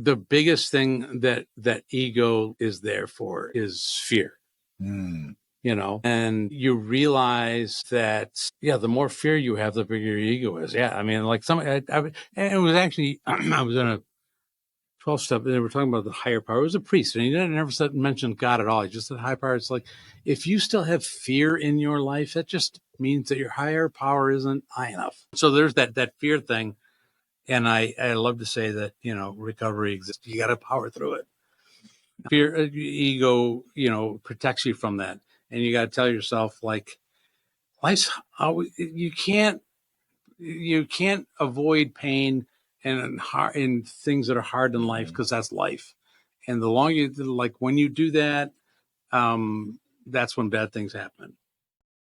the biggest thing that ego is there for is fear. And you realize that, the more fear you have, the bigger your ego is. Yeah. I mean, like and it was actually, I was in a 12-step, and they were talking about the higher power. It was a priest, and he never mentioned God at all. He just said higher power. It's like, if you still have fear in your life, that just means that your higher power isn't high enough. So there's that fear thing. And I love to say that, recovery exists. You got to power through it. Fear, ego, protects you from that. And you got to tell yourself, like, life's you can't avoid pain and things that are hard in life, because that's life. And the longer when you do that, that's when bad things happen.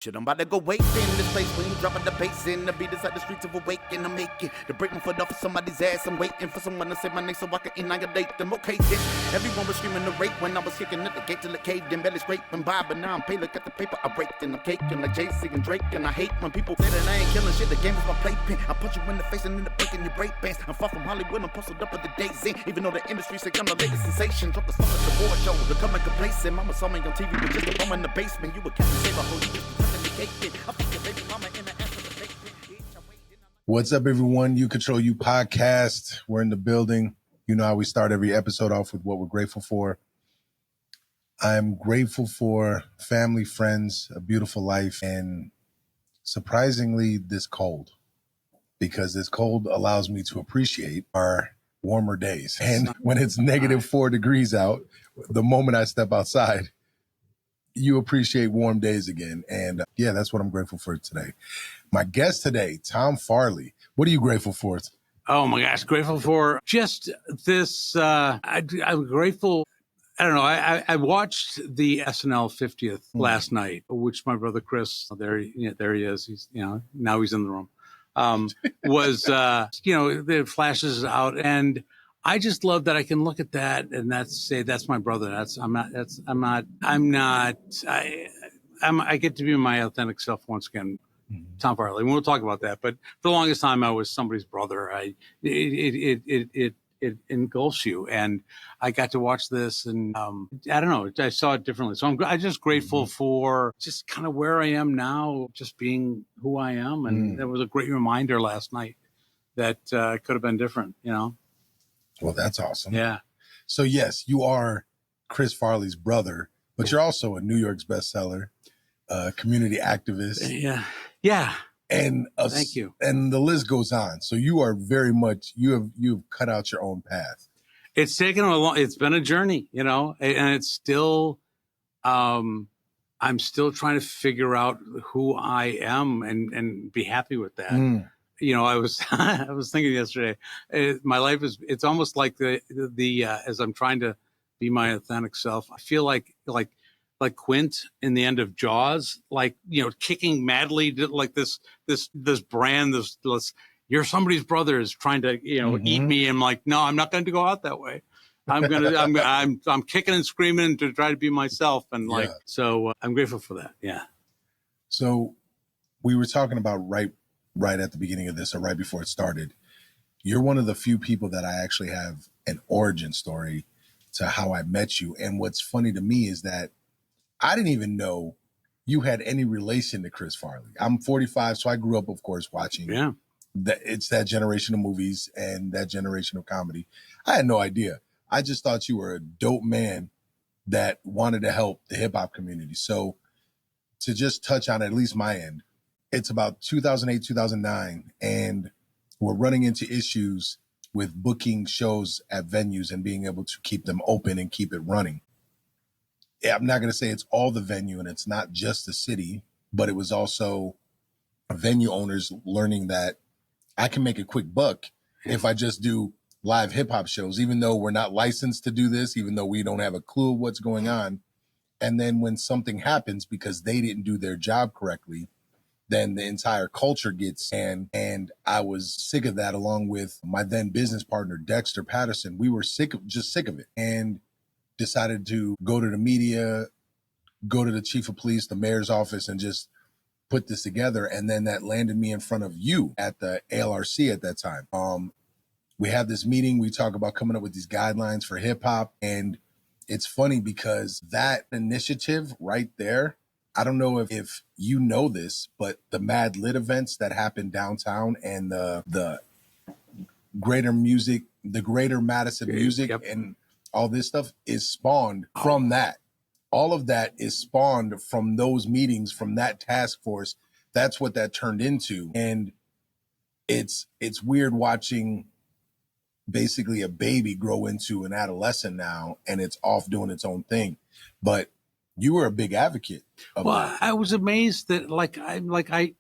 Shit, I'm about to go wait in this place when you dropping the bass in. The beat is at the streets of awakening. I'm making to break my foot off of somebody's ass. I'm waiting for someone to say my name so I can annihilate them. Okay, then everyone was screaming the rape when I was kicking at the gate till it caved in. Belly scraping by, but now I'm paid. Look at the paper I raked and I'm caking like Jay-Z and Drake. And I hate when people say that I ain't killing shit. The game is my playpen. I punch you in the face and end up breaking your break bands. I'm far from Hollywood. I'm posted up at the days in. Even though the industry say I'm the latest sensation. Drop the song at the war show. Becoming complacent. Mama saw me on TV with just a bum in the basement. You a Captain Saber, whole you What's up, everyone? You Control You podcast. We're in the building. You know how we start every episode off with what we're grateful for. I'm grateful for family, friends, a beautiful life, and surprisingly, this cold. Because this cold allows me to appreciate our warmer days. And when it's negative 4 degrees out, the moment I step outside, you appreciate warm days again. And that's what I'm grateful for today. My guest today, Tom Farley. What are you grateful for? Oh my gosh, grateful for just this. I'm grateful. I don't know. I watched the SNL 50th last night, which my brother Chris, there he is. He's, now he's in the room. The flashes out, and I just love that I can look at that and that's my brother. I get to be my authentic self once again. Tom Farley. We'll talk about that. But for the longest time, I was somebody's brother. It engulfs you, and I got to watch this, and I don't know. I saw it differently. So I'm just grateful for just kind of where I am now, just being who I am. And that was a great reminder last night that could have been different. Well, that's awesome. Yeah. So yes, you are Chris Farley's brother, but you're also a New York's bestseller, community activist. Yeah. And thank you. And the list goes on. So you are very much, you've cut out your own path. It's taken it's been a journey, and it's still, I'm still trying to figure out who I am and be happy with that. I was, I was thinking yesterday, my life it's almost like the as I'm trying to be my authentic self, I feel like Quint in the end of Jaws, kicking madly, like this brand, you're somebody's brother is trying to, eat me. I'm like, no, I'm not going to go out that way. I'm kicking and screaming to try to be myself. And so I'm grateful for that. Yeah. So we were talking about right at the beginning of this, or right before it started. You're one of the few people that I actually have an origin story to how I met you. And what's funny to me is that I didn't even know you had any relation to Chris Farley. I'm 45, so I grew up, of course, watching. Yeah. It's that generation of movies and that generation of comedy. I had no idea. I just thought you were a dope man that wanted to help the hip hop community. So to just touch on at least my end, it's about 2008, 2009, and we're running into issues with booking shows at venues and being able to keep them open and keep it running. I'm not going to say it's all the venue and it's not just the city, but it was also venue owners learning that I can make a quick buck if I just do live hip hop shows, even though we're not licensed to do this, even though we don't have a clue of what's going on. And then when something happens because they didn't do their job correctly, then the entire culture gets and I was sick of that, along with my then business partner, Dexter Patterson. We were sick of it. And decided to go to the media, go to the chief of police, the mayor's office, and just put this together. And then that landed me in front of you at the ALRC at that time. we have this meeting, we talk about coming up with these guidelines for hip hop. And it's funny because that initiative right there, I don't know if you know this, but the Mad Lit events that happen downtown and the greater Madison music and all this stuff is spawned from that. All of that is spawned from those meetings, from that task force. That's what that turned into. And it's weird watching basically a baby grow into an adolescent now, and it's off doing its own thing. But you were a big advocate of that. I was amazed that I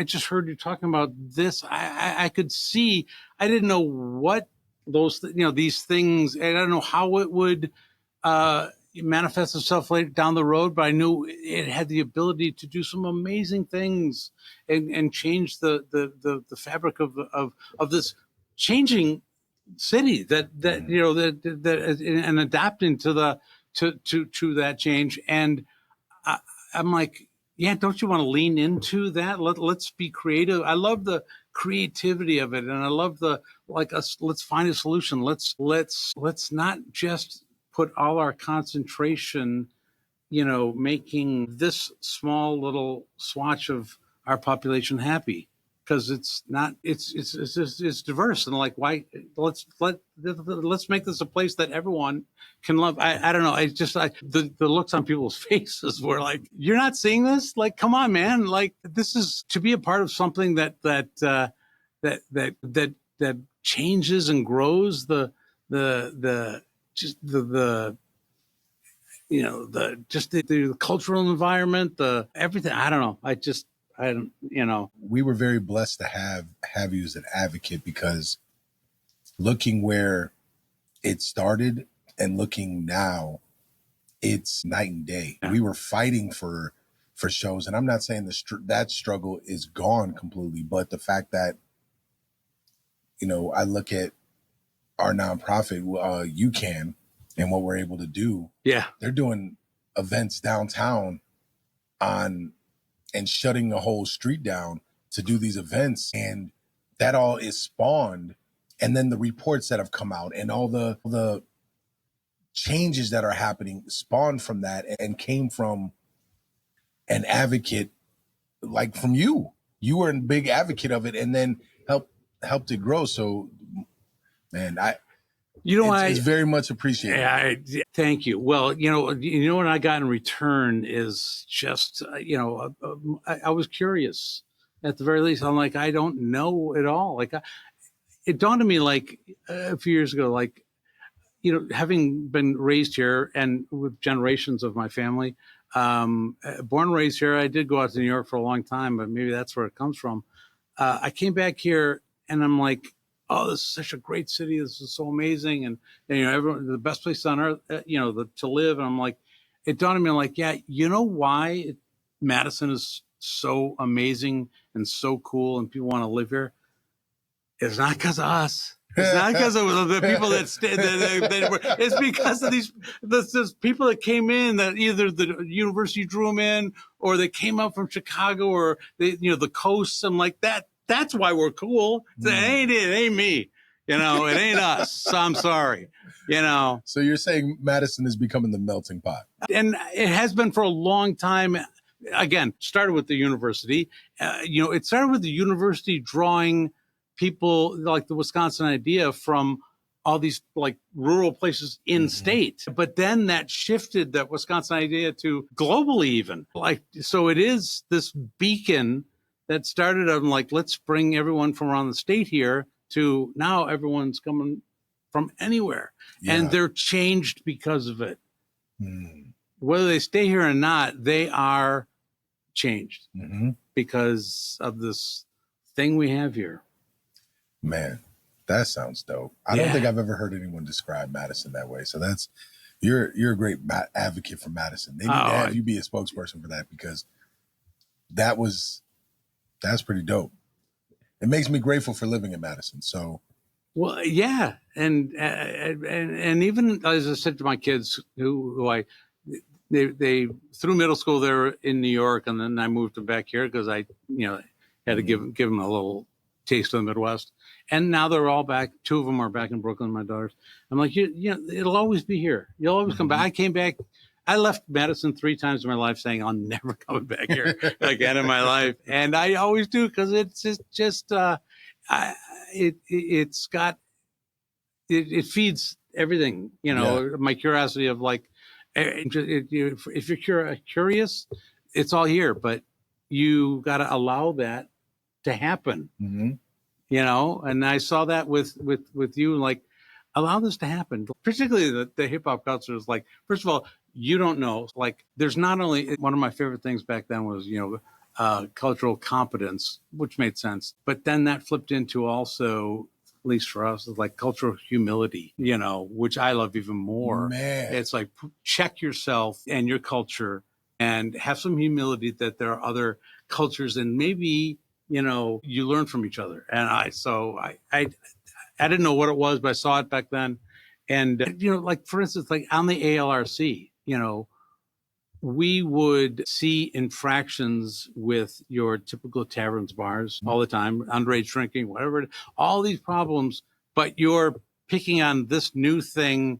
just heard you talking about this. I could see, I didn't know what those, these things, and I don't know how it would manifest itself later down the road, but I knew it had the ability to do some amazing things and change the fabric of this changing city that and adapting to that change. And I'm like, yeah, don't you want to lean into that? Let's be creative. I love the creativity of it, and I love let's find a solution. Let's not just put all our concentration, making this small little swatch of our population happy, because it's not. It's diverse, and why? Let's make this a place that everyone can love. I don't know. The looks on people's faces were like, you're not seeing this? Like, come on, man. Like, this is to be a part of something that changes and grows the cultural environment, the everything. I don't know. We were very blessed to have you as an advocate, because looking where it started and looking now, it's night and day. Yeah. We were fighting for shows, and I'm not saying that struggle is gone completely, but the fact that, I look at our nonprofit, UCAN, and what we're able to do. Yeah, they're doing events downtown and shutting the whole street down to do these events, and that all is spawned. And then the reports that have come out and all the changes that are happening spawned from that and came from an advocate like from you. You were a big advocate of it, and then helped it grow. So, man, it's very much appreciated. Yeah, thank you. Well, what I got in return is just, I was curious at the very least. I'm like, I don't know it all. It dawned on me a few years ago, having been raised here and with generations of my family, born and raised here. I did go out to New York for a long time, but maybe that's where it comes from. I came back here and I'm like, oh, this is such a great city. This is so amazing. And everyone, the best place on earth, to live. And I'm like, it dawned on me, like, yeah, you know why Madison is so amazing and so cool and people want to live here? It's not because of us. It's not because of the people that stayed. It's because of these people that came in, that either the university drew them in, or they came up from Chicago, or the coast. I'm like, that's why we're cool. It ain't me. It ain't us. So I'm sorry. So you're saying Madison is becoming the melting pot, and it has been for a long time. Again, started with the university. It started with the university drawing people like the Wisconsin idea from all these rural places in state. But then that shifted that Wisconsin idea to globally even. So it is this beacon that started on let's bring everyone from around the state here, to now everyone's coming from anywhere. Yeah. And they're changed because of it. Whether they stay here or not, they are changed because of this thing we have here. Man, that sounds dope. I don't think I've ever heard anyone describe Madison that way. So you're a great advocate for Madison. They need to have you be a spokesperson for that, because that's pretty dope. It makes me grateful for living in Madison. So, well, yeah, and even as I said to my kids, who they through middle school they were in New York, and then I moved them back here because I had to give them a little taste of the Midwest. And now they're all back. 2 of them are back in Brooklyn, my daughters. I'm like, it'll always be here. You'll always come back. I came back. I left Madison 3 times in my life saying I'll never come back here again in my life. And I always do, because it's it feeds everything, my curiosity of like, if you're curious, it's all here, but you got to allow that to happen. And I saw that with you, like, allow this to happen. Particularly the hip hop culture is like, first of all, you don't know, like, there's not only, one of my favorite things back then was, cultural competence, which made sense. But then that flipped into also, at least for us, is like cultural humility, which I love even more. Man. It's like, check yourself and your culture and have some humility that there are other cultures, and maybe, you learn from each other. And I didn't know what it was, but I saw it back then. And, like, for instance, like on the ALRC, we would see infractions with your typical taverns, bars all the time, underage drinking, whatever, all these problems, but you're picking on this new thing,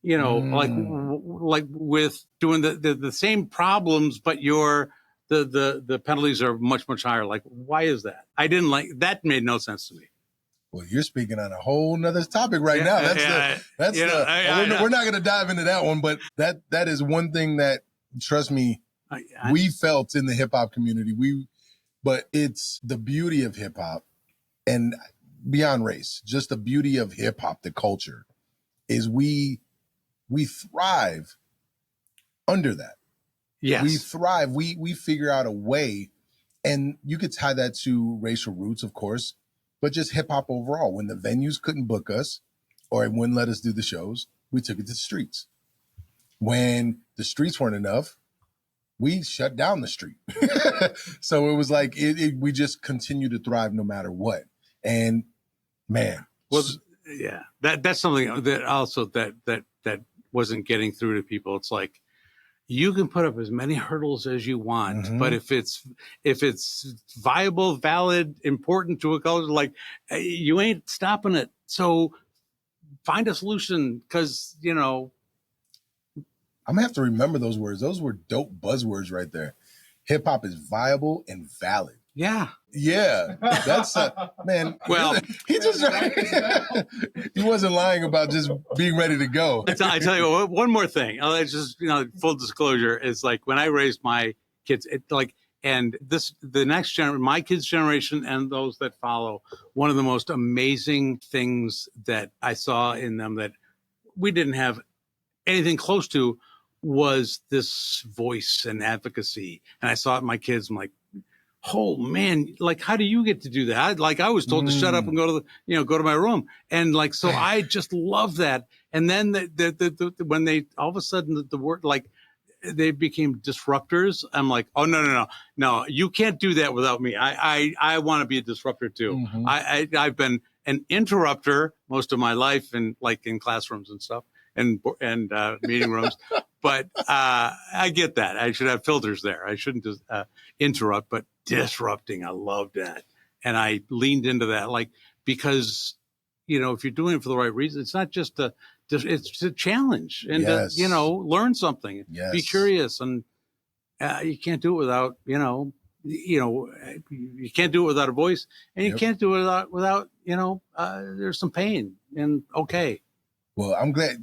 like with doing the same problems, but the penalties are much, much higher. Like, why is that? I didn't like that. Made no sense to me. Well, you're speaking on a whole nother topic right now. We're not going to dive into that one, but that is one thing that, trust me, we felt in the hip hop community. But it's the beauty of hip hop, and beyond race, just the beauty of hip hop, the culture, is we thrive under that. Yes. We thrive. We figure out a way, and you could tie that to racial roots, of course, but just hip hop overall. When the venues couldn't book us or wouldn't let us do the shows, we took it to the streets. When the streets weren't enough, we shut down the street. So it was like, we just continue to thrive no matter what. And man. Well, yeah, that's something that also that wasn't getting through to people. It's like, you can put up as many hurdles as you want, but if it's viable, valid, important to a culture, like, you ain't stopping it. So find a solution, because I'm gonna have to remember those words. Those were dope buzzwords right there. Hip hop is viable and valid. Yeah. That's man. Well, he just he wasn't lying about just being ready to go. I tell you what, one more thing. It's just, full disclosure, is like, when I raised my kids, the next generation, my kids' generation and those that follow, one of the most amazing things that I saw in them that we didn't have anything close to was this voice and advocacy. And I saw it in my kids. I'm like, oh man, like, how do you get to do that? I was told to shut up and go to my room. And like, so I just love that. And then when they, all of a sudden the word, like, they became disruptors. I'm like, oh, no, you can't do that without me. I want to be a disruptor too. I've been an interrupter most of my life, and like in classrooms and stuff and meeting rooms. But I get that. I should have filters there. I shouldn't just interrupt, but disrupting, I love that. And I leaned into that, like, because, if you're doing it for the right reason, it's not just it's a challenge, and learn something, be curious. And you can't do it without, you can't do it without a voice, and you can't do it without, there's some pain, and okay. Well, I'm glad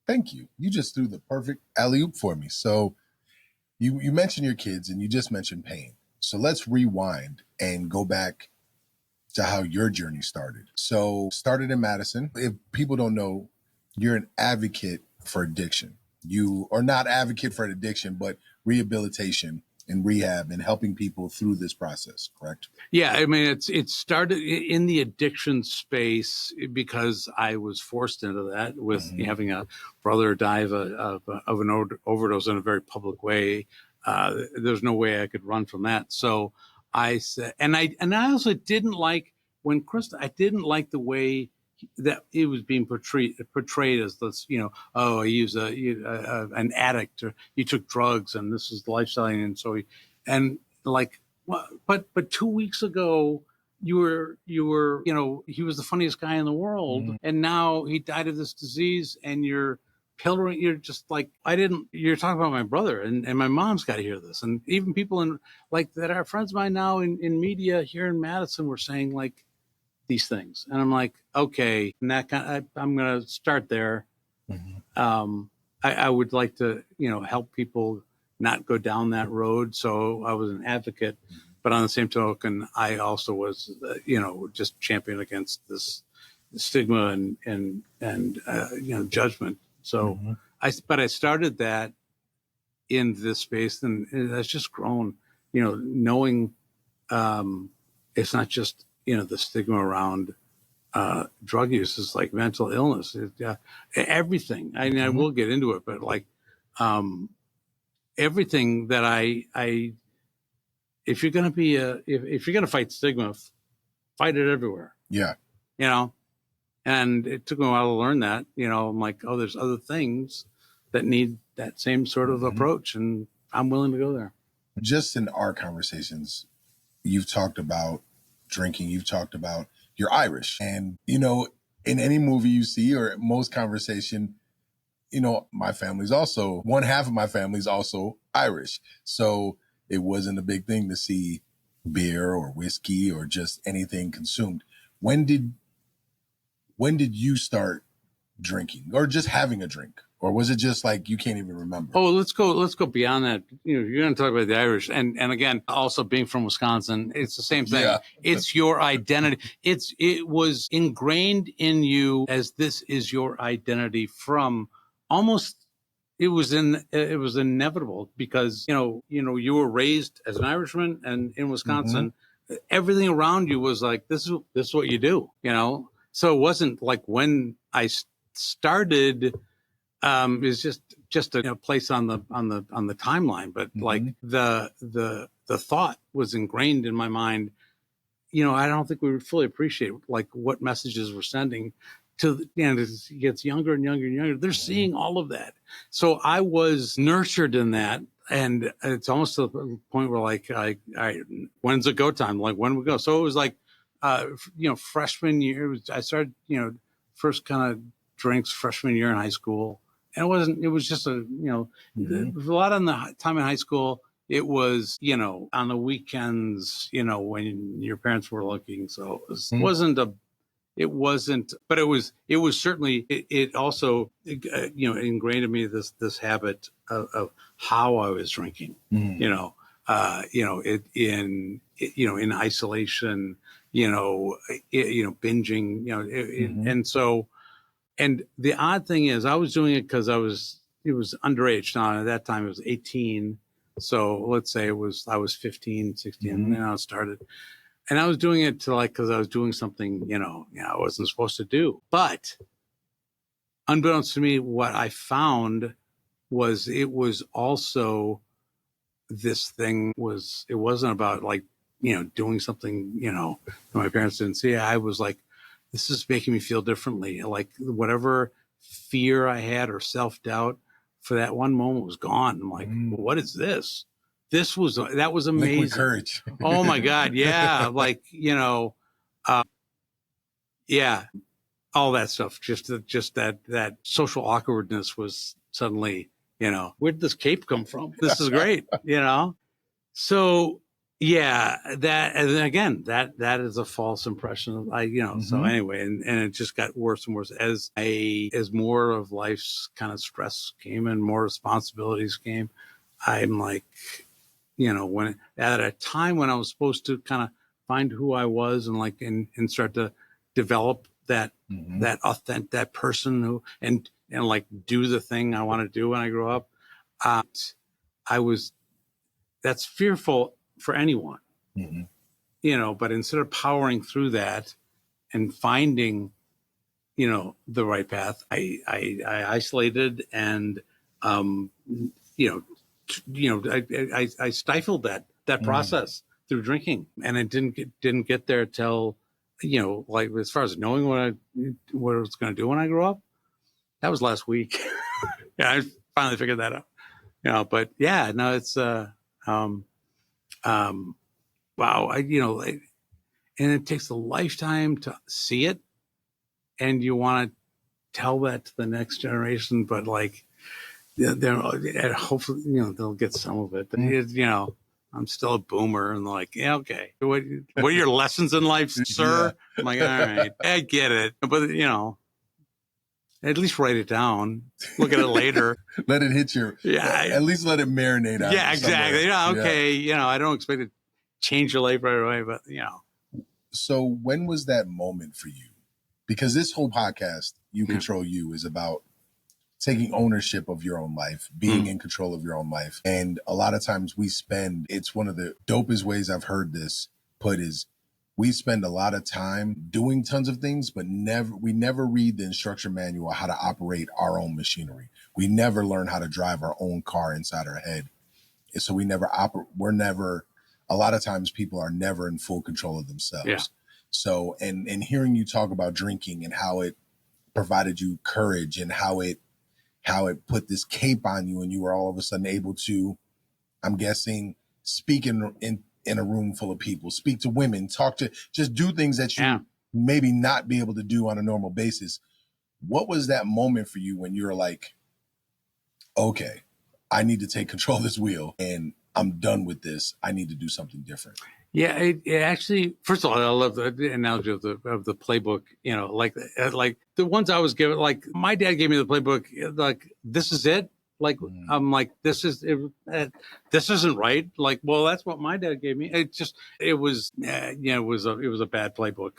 thank you. You just threw the perfect alley-oop for me. So you mentioned your kids, and you just mentioned pain. So let's rewind and go back to how your journey started. So started in Madison. If people don't know, you're an advocate for addiction. You are not advocate for addiction, but rehabilitation and rehab and helping people through this process, correct? Yeah, I mean, it started in the addiction space because I was forced into that with having a brother die of an overdose in a very public way. There's no way I could run from that. So I said, and I also didn't like when I didn't like the way that it was being portrayed as this, oh, he was an addict, or he took drugs, and this is the lifestyle, and so but 2 weeks ago, he was the funniest guy in the world, and now he died of this disease, and you're pillorying. You're just like, you're talking about my brother, and my mom's got to hear this, and even people that are friends of mine now in media here in Madison were saying like these things, and I'm like, okay, and I'm gonna start there. I would like to help people not go down that road, so I was an advocate. But on the same token, I also was, just champion against this stigma and judgment. So I started that in this space, and it's just grown. Knowing it's not just the stigma around drug use, is like mental illness, everything. I mean, I will get into it, but like everything that I if you're going to be if you're going to fight stigma, fight it everywhere. Yeah. And it took me a while to learn that, I'm like, oh, there's other things that need that same sort of approach, and I'm willing to go there. Just in our conversations, you've talked about drinking, you've talked about you're Irish, and, in any movie you see or most conversation, my family's also, one half of my family's also Irish. So it wasn't a big thing to see beer or whiskey or just anything consumed. When did you start drinking or just having a drink? Or was it just like you can't even remember? Oh, let's go beyond that. You're going to talk about the Irish, and again, also being from Wisconsin, it's the same thing. Yeah. It's your identity. It was ingrained in you as this is your identity from almost. It was inevitable because you were raised as an Irishman, and in Wisconsin, everything around you was like this is what you do. So it wasn't like when I started. Is just a place on the timeline, but like the thought was ingrained in my mind. I don't think we would fully appreciate like what messages we're sending to as it gets younger and younger and younger. They're seeing all of that. So I was nurtured in that, and it's almost to the point where like, all right, when's it go time? Like when we go? So it was like, freshman year. I started, first kind of drinks freshman year in high school. And it was just a lot of the time in high school, it was, on the weekends, when your parents were looking. So it wasn't, but it was certainly, it also, ingrained in me this habit of how I was drinking, in isolation, binging, and so. And the odd thing is, I was doing it because it was underage. Now, at that time, it was 18. So let's say I was 15, 16, and then I started. And I was doing it because I was doing something, I wasn't supposed to do. But unbeknownst to me, what I found was it was also this thing it wasn't about like, doing something, that my parents didn't see. I was like, this is making me feel differently. Like whatever fear I had or self-doubt for that one moment was gone. I'm like, well, what is this? That was amazing. Liquid courage. Oh my God. Yeah. Like, yeah, all that stuff. Just that social awkwardness was suddenly, where'd this cape come from? This is great, So yeah, that, and again, that is a false impression of so anyway, and it just got worse and worse as more of life's kind of stress came and more responsibilities came. I'm like, when at a time when I was supposed to kind of find who I was and like, and start to develop that that person who, and like do the thing I want to do when I grow up. That's fearful for anyone, but instead of powering through that and finding, the right path, I isolated and, I stifled that process through drinking, and it didn't get there till, like as far as knowing what I was going to do when I grew up, that was last week. Yeah, I finally figured that out. But yeah, no, it's wow. and it takes a lifetime to see it, and you want to tell that to the next generation, but like they're hopefully, you know, they'll get some of it. But you know, I'm still a boomer, and like, yeah, okay, what are your lessons in life, sir? I'm like, all right, I get it, but you know, at least write it down, look at it later. Let it hit your, at least let it marinate out. Yeah, exactly. Somewhere. Yeah, okay. You know, I don't expect it to change your life right away, but you know. So when was that moment for you? Because this whole podcast, You Control You, is about taking ownership of your own life, being in control of your own life. And a lot of times it's one of the dopest ways I've heard this put is we spend a lot of time doing tons of things, but we never read the instruction manual how to operate our own machinery. We never learn how to drive our own car inside our head. And so a lot of times people are never in full control of themselves. Yeah. So, and hearing you talk about drinking and how it provided you courage and how it put this cape on you and you were all of a sudden able to, I'm guessing, speak in a room full of people, speak to women, just do things that you maybe not be able to do on a normal basis. What was that moment for you when you were like, okay, I need to take control of this wheel and I'm done with this. I need to do something different. Yeah, it actually, first of all, I love the analogy of the playbook, you know, like the ones I was given, like my dad gave me the playbook, like, this is it. Like, I'm like, this isn't right. Like, well, that's what my dad gave me. It was a bad playbook.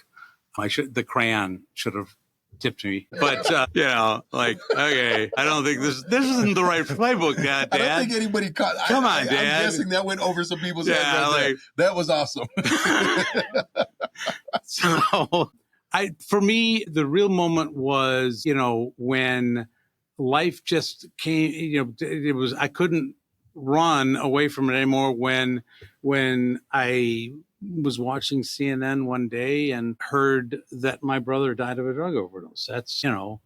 The crayon should have tipped me, but you know, like, okay, I don't think this isn't the right playbook, Dad. I don't think anybody caught. Come on, Dad. I'm guessing that went over some people's heads. Right, that was awesome. So, for me, the real moment was, you know, when life just came. You know, I couldn't run away from it anymore. When I was watching CNN one day and heard that my brother died of a drug overdose. That's, you know.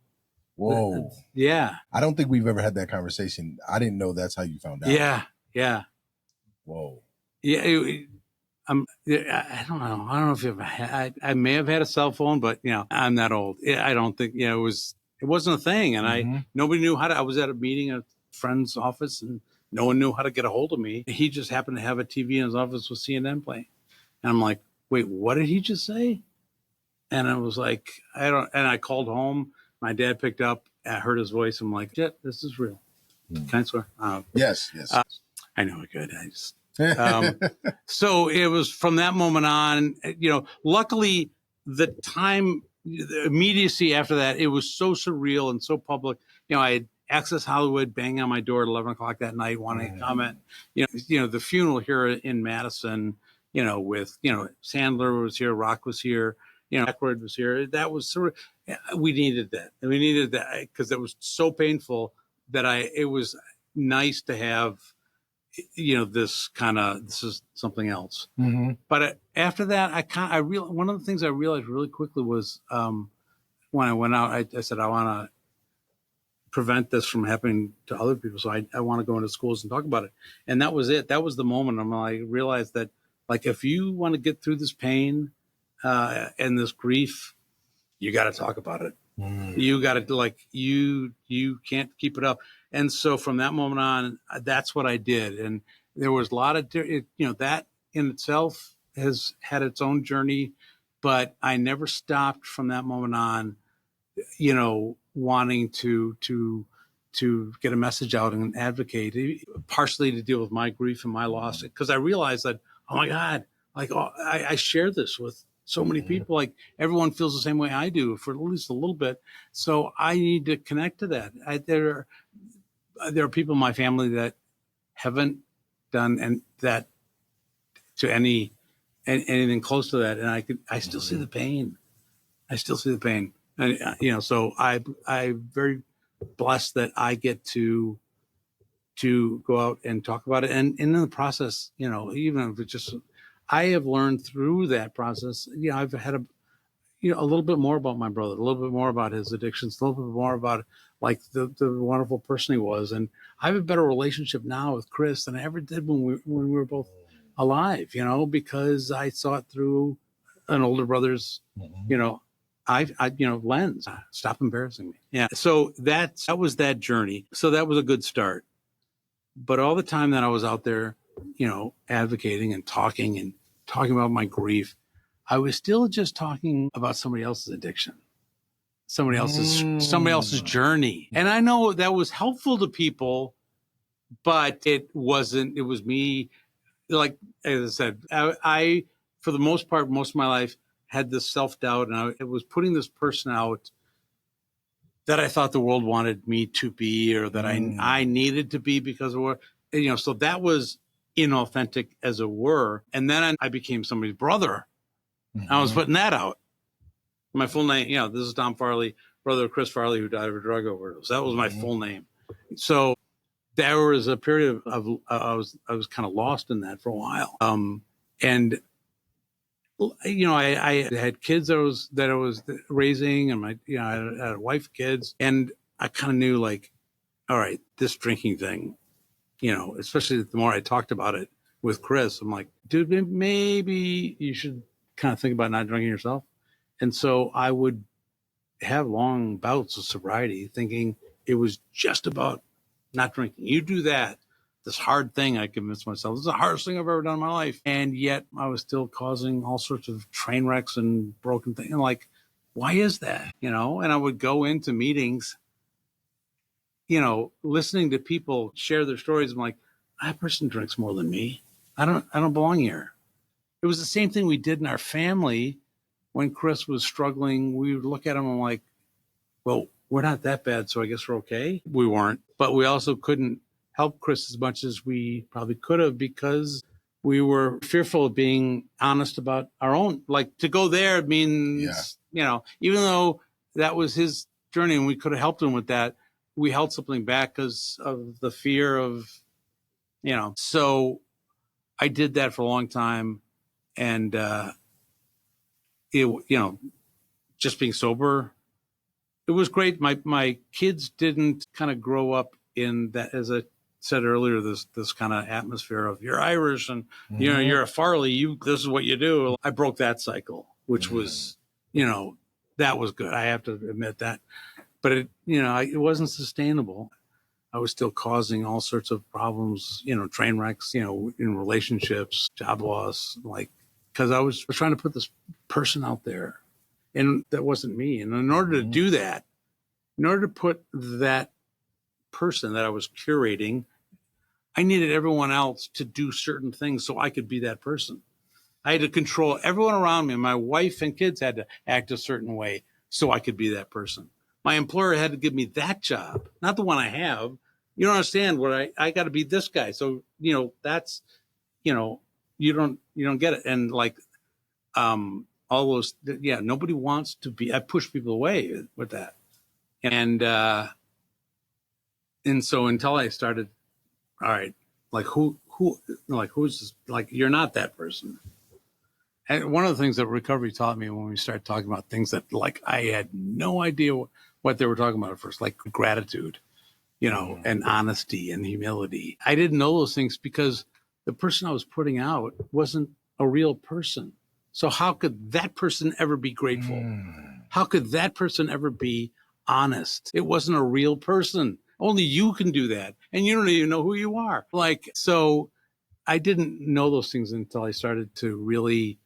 Whoa. Yeah. I don't think we've ever had that conversation. I didn't know that's how you found out. Yeah. Yeah. Whoa. Yeah. I don't know. I don't know if you've I may have had a cell phone, but you know, I'm that old. I don't think, you know, it wasn't a thing. And nobody knew I was at a meeting at a friend's office and no one knew how to get a hold of me. He just happened to have a TV in his office with CNN playing. And I'm like, wait, what did he just say? And I was like, and I called home. My dad picked up. I heard his voice. I'm like, yeah, this is real. Can I swear? Yes. I know I could. So it was from that moment on, you know, luckily the immediacy after that, it was so surreal and so public. You know, I had Access Hollywood bang on my door at 11 o'clock that night wanting to comment. You know, the funeral here in Madison, you know, with, you know, Sandler was here, Rock was here, you know, Aykroyd was here. That was sort of, we needed that. And we needed that because it was so painful that it was nice to have, you know, this is something else. But after that, one of the things I realized really quickly was when I went out, I said, I want to prevent this from happening to other people. So I want to go into schools and talk about it. And that was it. That was the moment I realized that, like, if you want to get through this pain and this grief, you got to talk about it. You got to, like, you can't keep it up. And so from that moment on, that's what I did. And there was a lot of, you know, that in itself has had its own journey, but I never stopped from that moment on, you know, wanting to get a message out and advocate, partially to deal with my grief and my loss. Because I realized that, oh my God, like, I share this with so many people. Like, everyone feels the same way I do for at least a little bit. So I need to connect to that. There are people in my family that haven't done that to anything close to that. And I still see the pain. And, you know, so I'm very blessed that I get to go out and talk about it. And in the process, you know, even if it's just, I have learned through that process, you know, I've had a little bit more about my brother, a little bit more about his addictions, a little bit more about, like, the wonderful person he was. And I have a better relationship now with Chris than I ever did when we were both alive, you know, because I saw it through an older brother's, you know, lens. Stop embarrassing me. Yeah. So that was that journey. So that was a good start. But all the time that I was out there, you know, advocating and talking about my grief, I was still just talking about somebody else's addiction, somebody else's journey. And I know that was helpful to people, but it wasn't. It was me. Like as I said, I for the most part, most of my life had this self-doubt, and I was putting this person out that I thought the world wanted me to be, or that I needed to be because of what, you know, so that was inauthentic as it were. And then I became somebody's brother. I was putting that out. My full name, you know, this is Tom Farley, brother of Chris Farley, who died of a drug overdose. That was my full name. So there was a period of I was kind of lost in that for a while. And you know, I had kids that I was raising, and I had a wife, kids, and I kind of knew, like, all right, this drinking thing, you know, especially the more I talked about it with Chris, I'm like, dude, maybe you should kind of think about not drinking yourself. And so I would have long bouts of sobriety, thinking it was just about not drinking. You do that. This hard thing, I convinced myself, this is the hardest thing I've ever done in my life. And yet I was still causing all sorts of train wrecks and broken things. And like, why is that? You know, and I would go into meetings, you know, listening to people share their stories. I'm like, that person drinks more than me. I don't belong here. It was the same thing we did in our family when Chris was struggling. We would look at him and I'm like, well, we're not that bad, so I guess we're okay. We weren't, but we also couldn't help Chris as much as we probably could have because we were fearful of being honest about our own. Like, to go there means, you know, even though that was his journey and we could have helped him with that, we held something back because of the fear of, you know. So I did that for a long time, and you know, just being sober, it was great. My kids didn't kind of grow up in that, as I said earlier, this kind of atmosphere of you're Irish and you know you're a Farley, this is what you do. I broke that cycle, which was, you know, that was good. I have to admit that, but it, you know, it wasn't sustainable. I was still causing all sorts of problems, you know, train wrecks, you know, in relationships, job loss, like, because I was trying to put this person out there, and that wasn't me. And in order to do that, in order to put that person that I was curating, I needed everyone else to do certain things so I could be that person. I had to control everyone around me. My wife and kids had to act a certain way so I could be that person. My employer had to give me that job, not the one I have. You don't understand what I got to be this guy. So, you know, that's, you know, you don't get it. And like, all those, yeah, nobody wants to be, I push people away with that. And so until I started, all right, like who's this, like, you're not that person. And one of the things that recovery taught me when we started talking about things that, like, I had no idea what they were talking about at first, like gratitude, you know, and honesty and humility. I didn't know those things because the person I was putting out wasn't a real person. So how could that person ever be grateful? How could that person ever be honest? It wasn't a real person. Only you can do that. And you don't even know who you are. Like, so I didn't know those things until I started to really,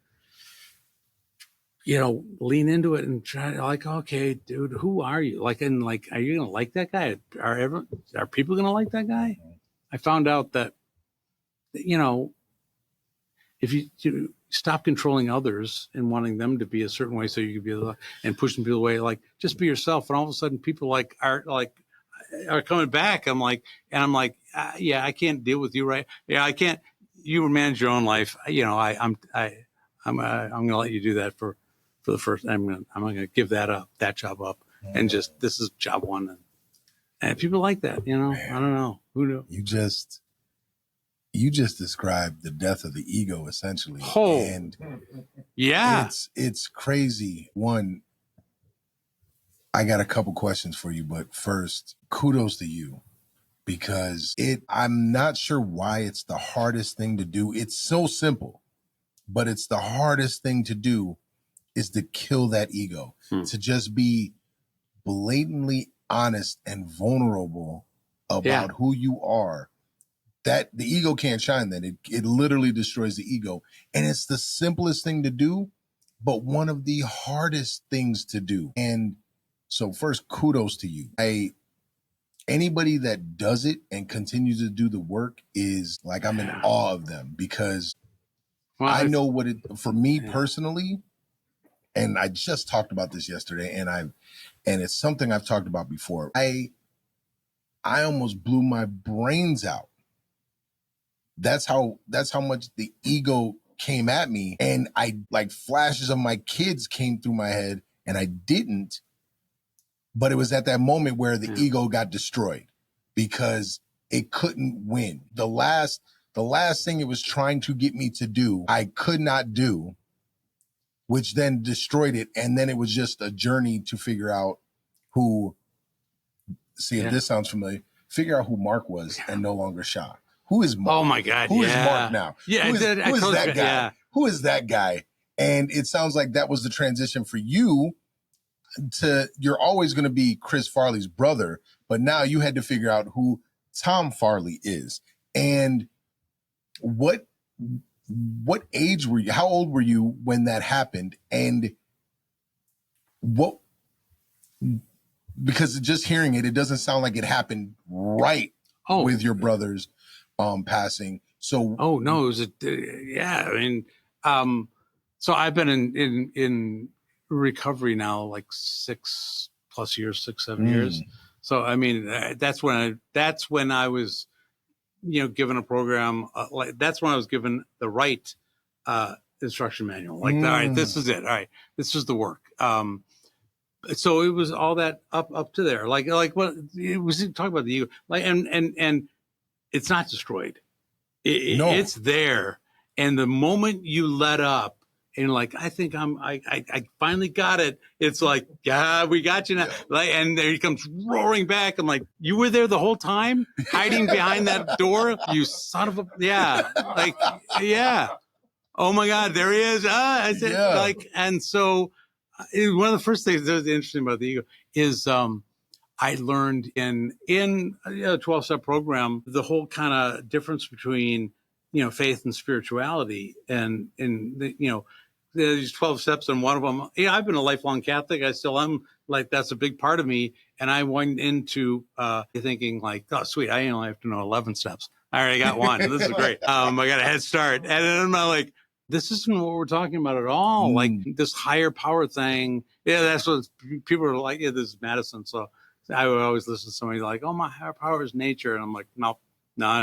you know, lean into it and try to, like, okay, dude, who are you? Like, and like, are you going to like that guy? Are people going to like that guy? I found out that, you know, if you stop controlling others and wanting them to be a certain way so you can be, and pushing people away, like, just be yourself. And all of a sudden people are coming back. I'm like, yeah, I can't deal with you, right? Yeah, I can't. You manage your own life. You know, I'm going to let you do that for the first. I'm going to give that job up, and just, this is job one. And people like that, you know. Man, I don't know, who knew. You just described the death of the ego, essentially. Oh, and yeah, it's crazy. One, I got a couple questions for you, but first, kudos to you, because I'm not sure why it's the hardest thing to do. It's so simple, but it's the hardest thing to do is to kill that ego, to just be blatantly honest and vulnerable about who you are. That the ego can't shine then. It literally destroys the ego. And it's the simplest thing to do, but one of the hardest things to do. And so first, kudos to you. Anybody that does it and continues to do the work is like, I'm in awe of them, because I know what it, for me personally, and I just talked about this yesterday, and it's something I've talked about before. I almost blew my brains out. That's how much the ego came at me, and I like flashes of my kids came through my head, and I didn't. But it was at that moment where the ego got destroyed because it couldn't win. The last thing it was trying to get me to do, I could not do, which then destroyed it. And then it was just a journey to figure out who, if this sounds familiar, figure out who Mark was and no longer Shaw. Who is Mark? Oh my God. Who is Mark now? Yeah. Who is that guy? Yeah. Who is that guy? And it sounds like that was the transition for you to, you're always going to be Chris Farley's brother, but now you had to figure out who Tom Farley is. And what age were you? How old were you when that happened? And because just hearing it doesn't sound like it happened right with your brother's passing. So, oh no, it was I mean, so I've been in recovery now like 6+ years, 6-7 years. So I mean, that's when I was, given a program that's when I was given the right instruction manual. Like, all right, this is it. All right, this is the work. So it was all that up to there. Like what it was talking about the ego. Like and it's not destroyed. It's there. And the moment you let up and like, I think I finally got it. It's like, yeah, we got you now. Like, and there he comes roaring back. I'm like, you were there the whole time hiding behind that door, you son of a, oh my God, there he is. I said, and so one of the first things that was interesting about the ego is, I learned in a 12-step program, the whole kind of difference between, faith and spirituality, and these 12 steps. And one of them, I've been a lifelong Catholic. I still am, like, that's a big part of me. And I went into thinking like, oh, sweet, I only have to know 11 steps. I already got one. This is great. I got a head start. And then I'm like, this isn't what we're talking about at all. Like this higher power thing. Yeah, that's what people are like. Yeah, this is Madison. So I would always listen to somebody like, oh, my higher power is nature. And I'm like, no,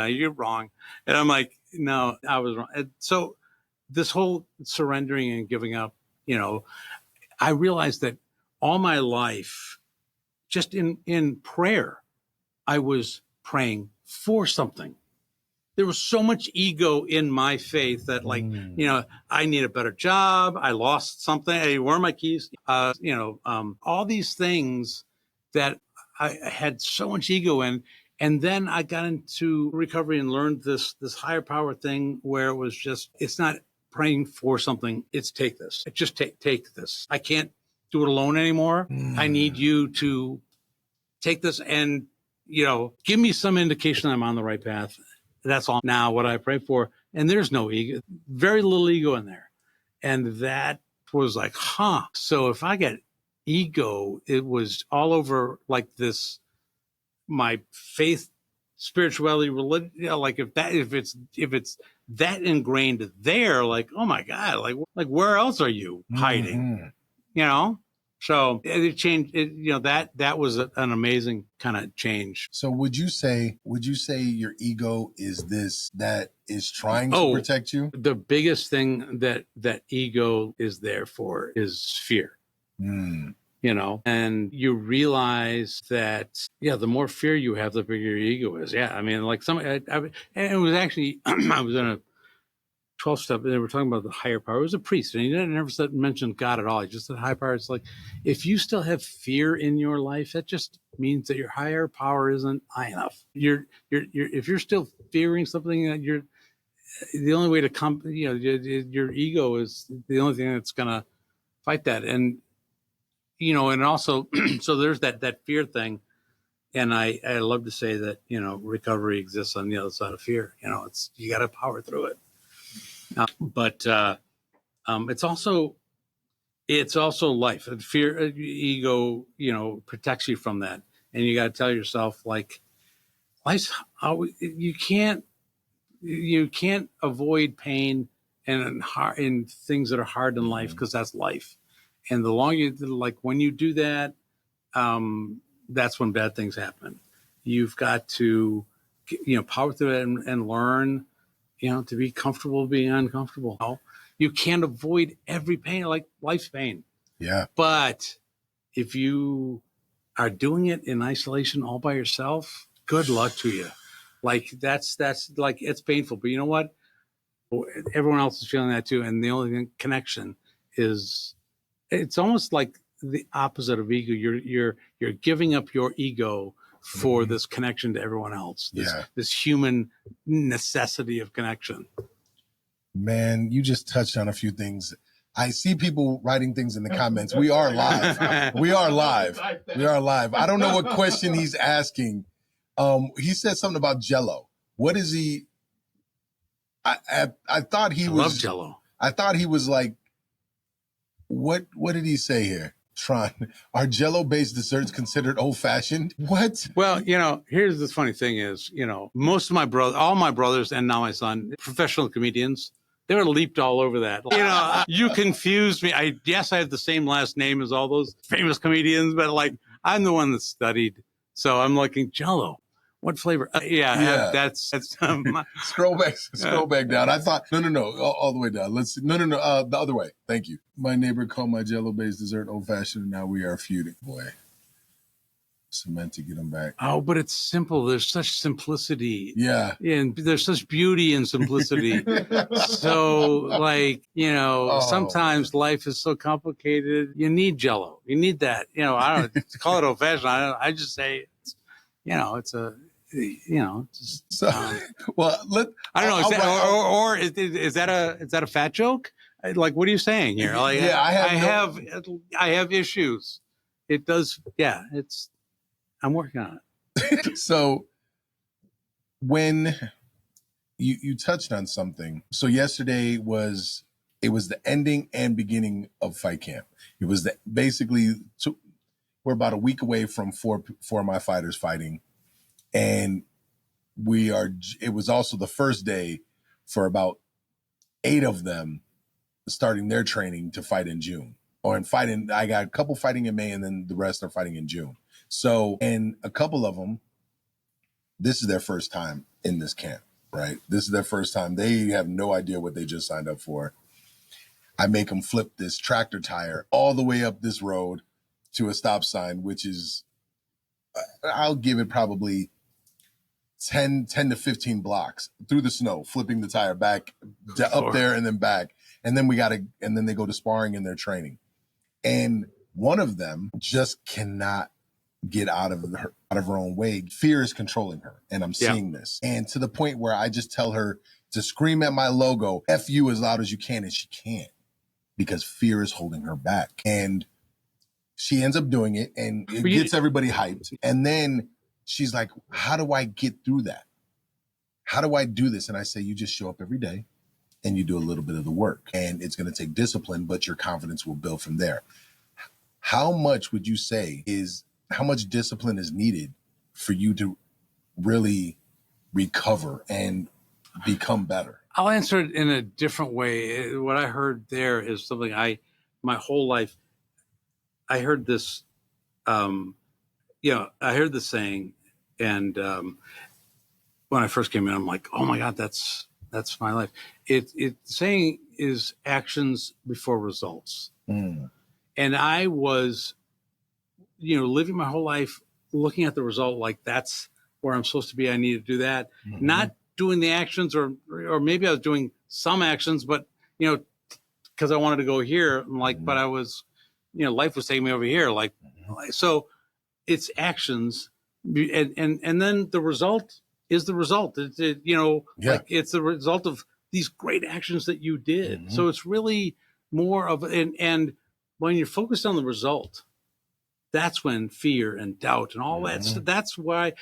you're wrong. And I'm like, no, I was wrong. And so this whole surrendering and giving up, I realized that all my life, just in prayer, I was praying for something. There was so much ego in my faith that, like, I need a better job. I lost something. Hey, where are my keys? All these things that I had so much ego in. And then I got into recovery and learned this higher power thing where it was just, it's not praying for something. It's take this. Just take this. I can't do it alone anymore. I need you to take this and, give me some indication I'm on the right path. That's all now what I pray for. And there's no ego, very little ego in there. And that was like, So if I get ego, it was all over like this, my faith, spirituality, religion, like if it's that ingrained there, like, oh my God, like where else are you hiding? So it changed. That was an amazing kind of change. So would you say your ego is this that is trying to protect you? The biggest thing that ego is there for is fear. And you realize that, the more fear you have, the bigger your ego is. Yeah. I mean, like and it was actually, I was in a 12-step, and they were talking about the higher power. It was a priest, and he never mentioned God at all. He just said higher power. It's like, if you still have fear in your life, that just means that your higher power isn't high enough. If you're still fearing something, that the only way to come, your ego is the only thing that's going to fight that. And, and also, so there's that fear thing. And I love to say that, recovery exists on the other side of fear. You got to power through it. But it's also life. Fear, ego, protects you from that. And you got to tell yourself, like, life's how you can't avoid pain and things that are hard in life, because that's life. And the longer when you do that, that's when bad things happen. You've got to, power through it and learn, to be comfortable being uncomfortable. You can't avoid every pain, like life's pain. Yeah. But if you are doing it in isolation all by yourself, good luck to you. Like that's like, it's painful, but you know what? Everyone else is feeling that too. And the only connection is, it's almost like the opposite of ego. You're giving up your ego for this connection to everyone else. This human necessity of connection. Man, you just touched on a few things. I see people writing things in the comments. We are live. We are live. We are live. I don't know what question he's asking. He said something about Jell-O. What is he? I thought he was. Love Jell-O. I thought he was like, what did he say here? Tron, are Jell-O-based desserts considered old-fashioned? What? Well, here's the funny thing is, most of all my brothers and now my son, professional comedians, they were leaped all over that. You confused me. I have the same last name as all those famous comedians, but I'm the one that studied. So I'm looking, Jell-O, what flavor? That's scroll back down. I thought, no, all the way down. Let's see. No, the other way. Thank you. My neighbor called my Jell-O-based dessert old-fashioned, and now we are feuding. Boy, cement to get them back. Oh, but it's simple. There's such simplicity. Yeah. And there's such beauty in simplicity. So, sometimes life is so complicated. You need Jell-O. You need that. I don't call it old-fashioned. I just say, it's a... So, well, I don't know. Is that a fat joke? Like, what are you saying here? Like, yeah, I have issues. It does. Yeah, I'm working on it. So when you touched on something, so yesterday was the ending and beginning of fight camp. It was we're about a week away from four of my fighters fighting. And it was also the first day for about 8 of them starting their training to fight in June. I got a couple fighting in May, and then the rest are fighting in June. So, and a couple of them, this is their first time in this camp, right? This is their first time. They have no idea what they just signed up for. I make them flip this tractor tire all the way up this road to a stop sign, which is, I'll give it probably 10 to 15 blocks through the snow, flipping the tire back up there and then back. And then and then they go to sparring in their training. And one of them just cannot get out of her own way. Fear is controlling her. And I'm seeing this. And to the point where I just tell her to scream at my logo, F you, as loud as you can. And she can't, because fear is holding her back. And she ends up doing it, and it gets everybody hyped. And then she's like, how do I get through that? How do I do this? And I say, you just show up every day and you do a little bit of the work, and it's going to take discipline, but your confidence will build from there. How much would you say how much discipline is needed for you to really recover and become better? I'll answer it in a different way. What I heard there is something my whole life, I heard this, I heard the saying, and when I first came in, I'm like, oh my God, that's my life. The saying is actions before results. Mm. And I was, living my whole life looking at the result like that's where I'm supposed to be. I need to do that. Mm-hmm. Not doing the actions, or maybe I was doing some actions, but, because I wanted to go here. I'm like, mm-hmm. But I was, life was taking me over here. Like, mm-hmm. So it's actions. And then the result is the result. Like it's the result of these great actions that you did. Mm-hmm. So it's really more of, and when you're focused on the result, that's when fear and doubt and all that. So that's why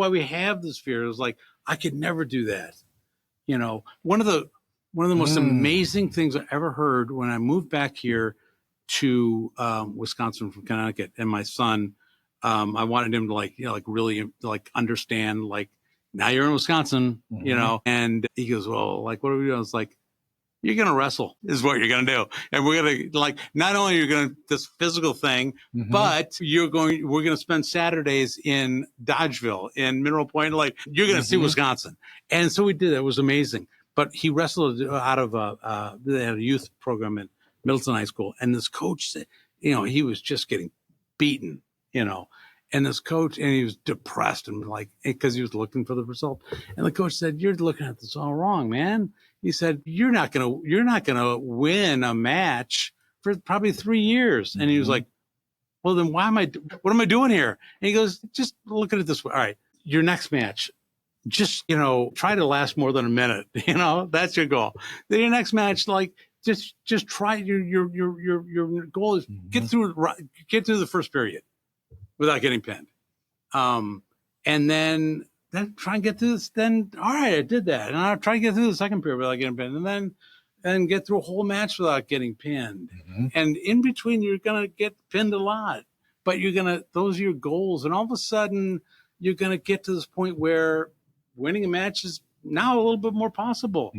we have this fear. It was like, I could never do that. One of the most amazing things I ever heard when I moved back here to Wisconsin from Connecticut, and my son, I wanted him to really understand, now you're in Wisconsin, and he goes, well, what are we doing? It's like, you're going to wrestle is what you're going to do. And we're going to not only you're going to this physical thing, but we're going to spend Saturdays in Dodgeville, in Mineral Point. You're going to see Wisconsin. And so we did. It was amazing. But he wrestled out of they had a youth program at Middleton High School. And this coach said, he was just getting beaten, and this coach, and he was depressed and because he was looking for the result. And the coach said, you're looking at this all wrong, man. He said, you're not gonna win a match for probably 3 years. And he was like, well, then what am I doing here? And he goes, just look at it this way. All right, your next match, just, try to last more than a minute. That's your goal. Then your next match, just try your goal is get through the first period without getting pinned. And then try and get through this. Then, all right, I did that. And I'll try and get through the second period without getting pinned. And then get through a whole match without getting pinned. And in between, you're going to get pinned a lot. But those are your goals. And all of a sudden, you're going to get to this point where winning a match is now a little bit more possible.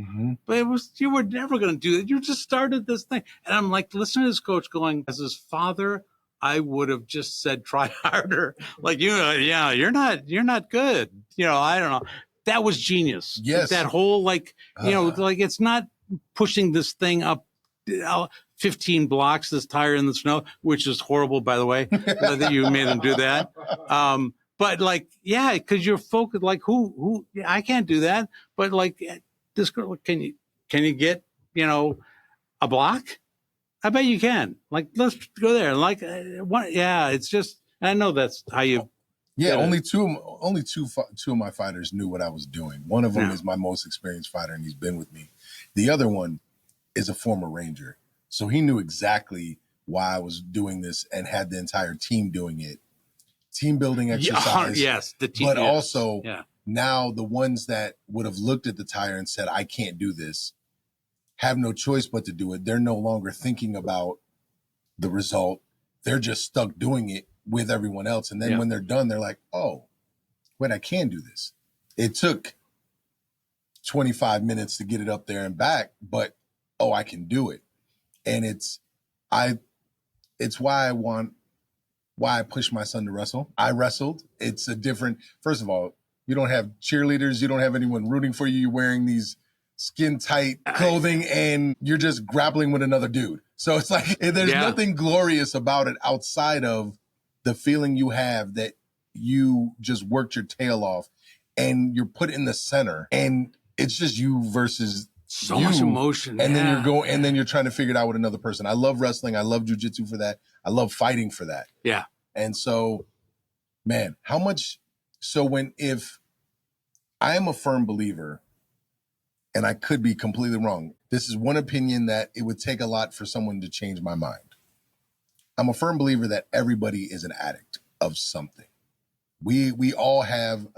But you were never going to do that. You just started this thing. And I'm listening to this coach going, as his father, I would have just said, try harder. You're not good. I don't know. That was genius. Yes. That whole, it's not pushing this thing up 15 blocks, this tire in the snow, which is horrible, by the way, that you made them do that. But because you're focused, who, I can't do that. But this girl, can you get, a block? I bet you can. Let's go there. It's just, I know that's how you. Yeah, only two of my fighters knew what I was doing. One of them is my most experienced fighter, and he's been with me. The other one is a former Ranger, so he knew exactly why I was doing this and had the entire team doing it. Team building exercise. Yes, the team. But also, now the ones that would have looked at the tire and said, "I can't do this," have no choice but to do it. They're no longer thinking about the result. They're just stuck doing it with everyone else. And then when they're done, they're like, oh, wait, I can do this. It took 25 minutes to get it up there and back, but, I can do it. And it's why I push my son to wrestle. I wrestled. It's a different, first of all, you don't have cheerleaders. You don't have anyone rooting for you. You're wearing these skin tight clothing and you're just grappling with another dude. So it's there's nothing glorious about it outside of the feeling you have that you just worked your tail off and you're put in the center and it's just you versus so much emotion. And then you're trying to figure it out with another person. I love wrestling. I love jujitsu for that. I love fighting for that. Yeah. And so, man, if I am a firm believer, and I could be completely wrong. This is one opinion that it would take a lot for someone to change my mind. I'm a firm believer that everybody is an addict of something. We all have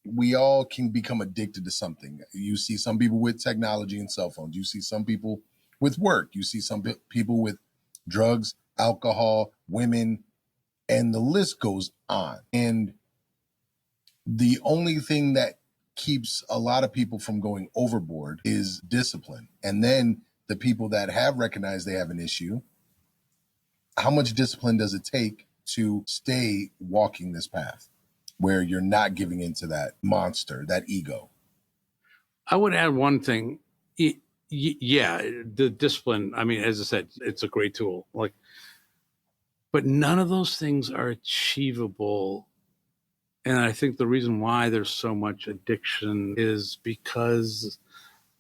we all can become addicted to something. You see some people with technology and cell phones. You see some people with work. You see some people with drugs, alcohol, women, and the list goes on. And the only thing that keeps a lot of people from going overboard is discipline. And then the people that have recognized they have an issue, how much discipline does it take to stay walking this path where you're not giving into that monster, that ego? I would add one thing. The discipline, I mean, as I said, it's a great tool. But none of those things are achievable. And I think the reason why there's so much addiction is because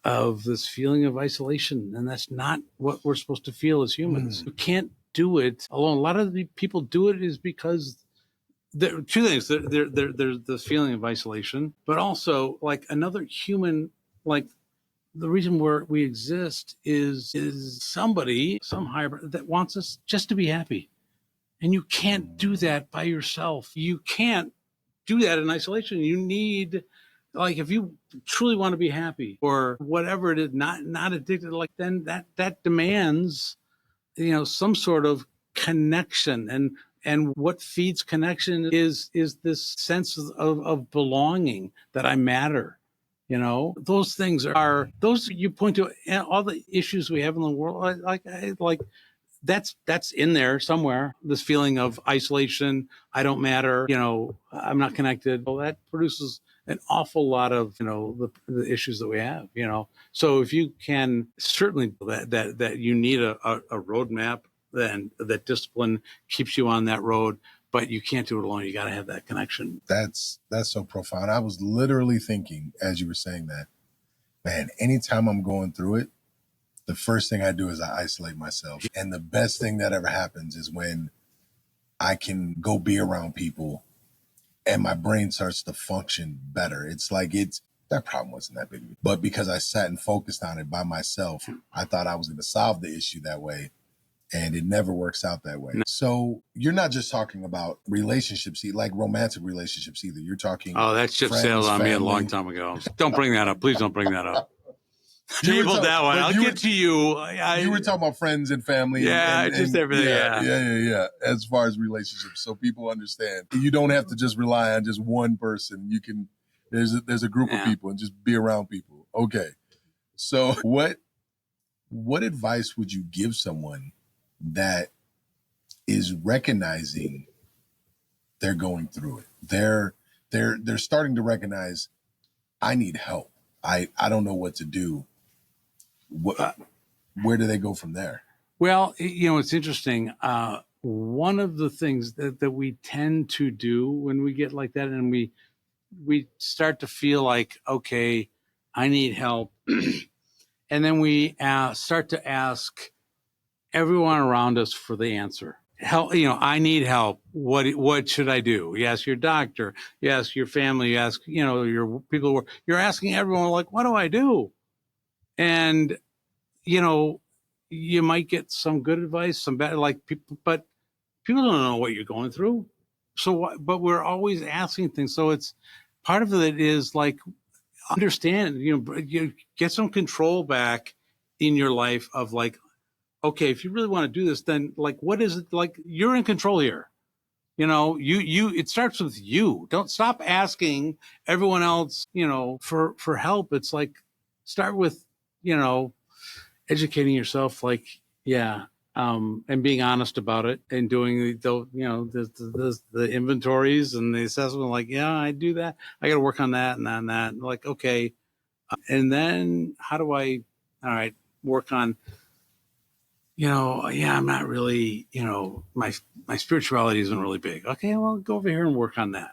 of this feeling of isolation. And that's not what we're supposed to feel as humans. You can't do it alone. A lot of the people do it is because there are two things. There's the feeling of isolation, but also another human, the reason we exist is somebody, some higher that wants us just to be happy. And you can't do that by yourself. You can't do that in isolation. You need, like, if you truly want to be happy or whatever it is, not addicted, like, then that demands, some sort of connection. And what feeds connection is this sense of belonging, that I matter. Those things are those you point to, all the issues we have in the world, like that's in there somewhere. This feeling of isolation, I don't matter, I'm not connected. Well, that produces an awful lot of, the issues that we have, So if you can, certainly that you need a roadmap, then that discipline keeps you on that road, but you can't do it alone. You got to have that connection. That's so profound. I was literally thinking as you were saying that, man, anytime I'm going through it, the first thing I do is I isolate myself. And the best thing that ever happens is when I can go be around people and my brain starts to function better. It's like that problem wasn't that big. But because I sat and focused on it by myself, I thought I was going to solve the issue that way. And it never works out that way. No. So you're not just talking about relationships, like romantic relationships either. You're talking. Oh, that ship sailed on me a long time ago. Don't bring that up. Please don't bring that up. Tabled that one. I'll get to you. You were talking about friends and family. Yeah, and just everything. Yeah. As far as relationships, so people understand, you don't have to just rely on just one person. You can. There's a group of people, and just be around people. Okay. So what advice would you give someone that is recognizing they're going through it? They're starting to recognize, I need help. I don't know what to do. Where do they go from there? Well, it's interesting. One of the things that we tend to do when we get like that, and we start to feel like, okay, I need help. And then we start to ask everyone around us for the answer. Help, I need help. What should I do? You ask your doctor, you ask your family, you ask, your people. You're asking everyone, like, what do I do? And, you might get some good advice, some bad, like people, but people don't know what you're going through. So, but we're always asking things. So it's part of it is like, understand, you get some control back in your life of like, okay, if you really want to do this, then like, what is it? Like, you're in control here. It starts with you. Don't stop asking everyone else, for help. It's like, start with, educating yourself, like, and being honest about it, and doing the inventories and the assessment, like, I do that. I got to work on that and on that. Like, okay. And then how do I, all right, work on, I'm not really, my spirituality isn't really big. Okay, well, go over here and work on that.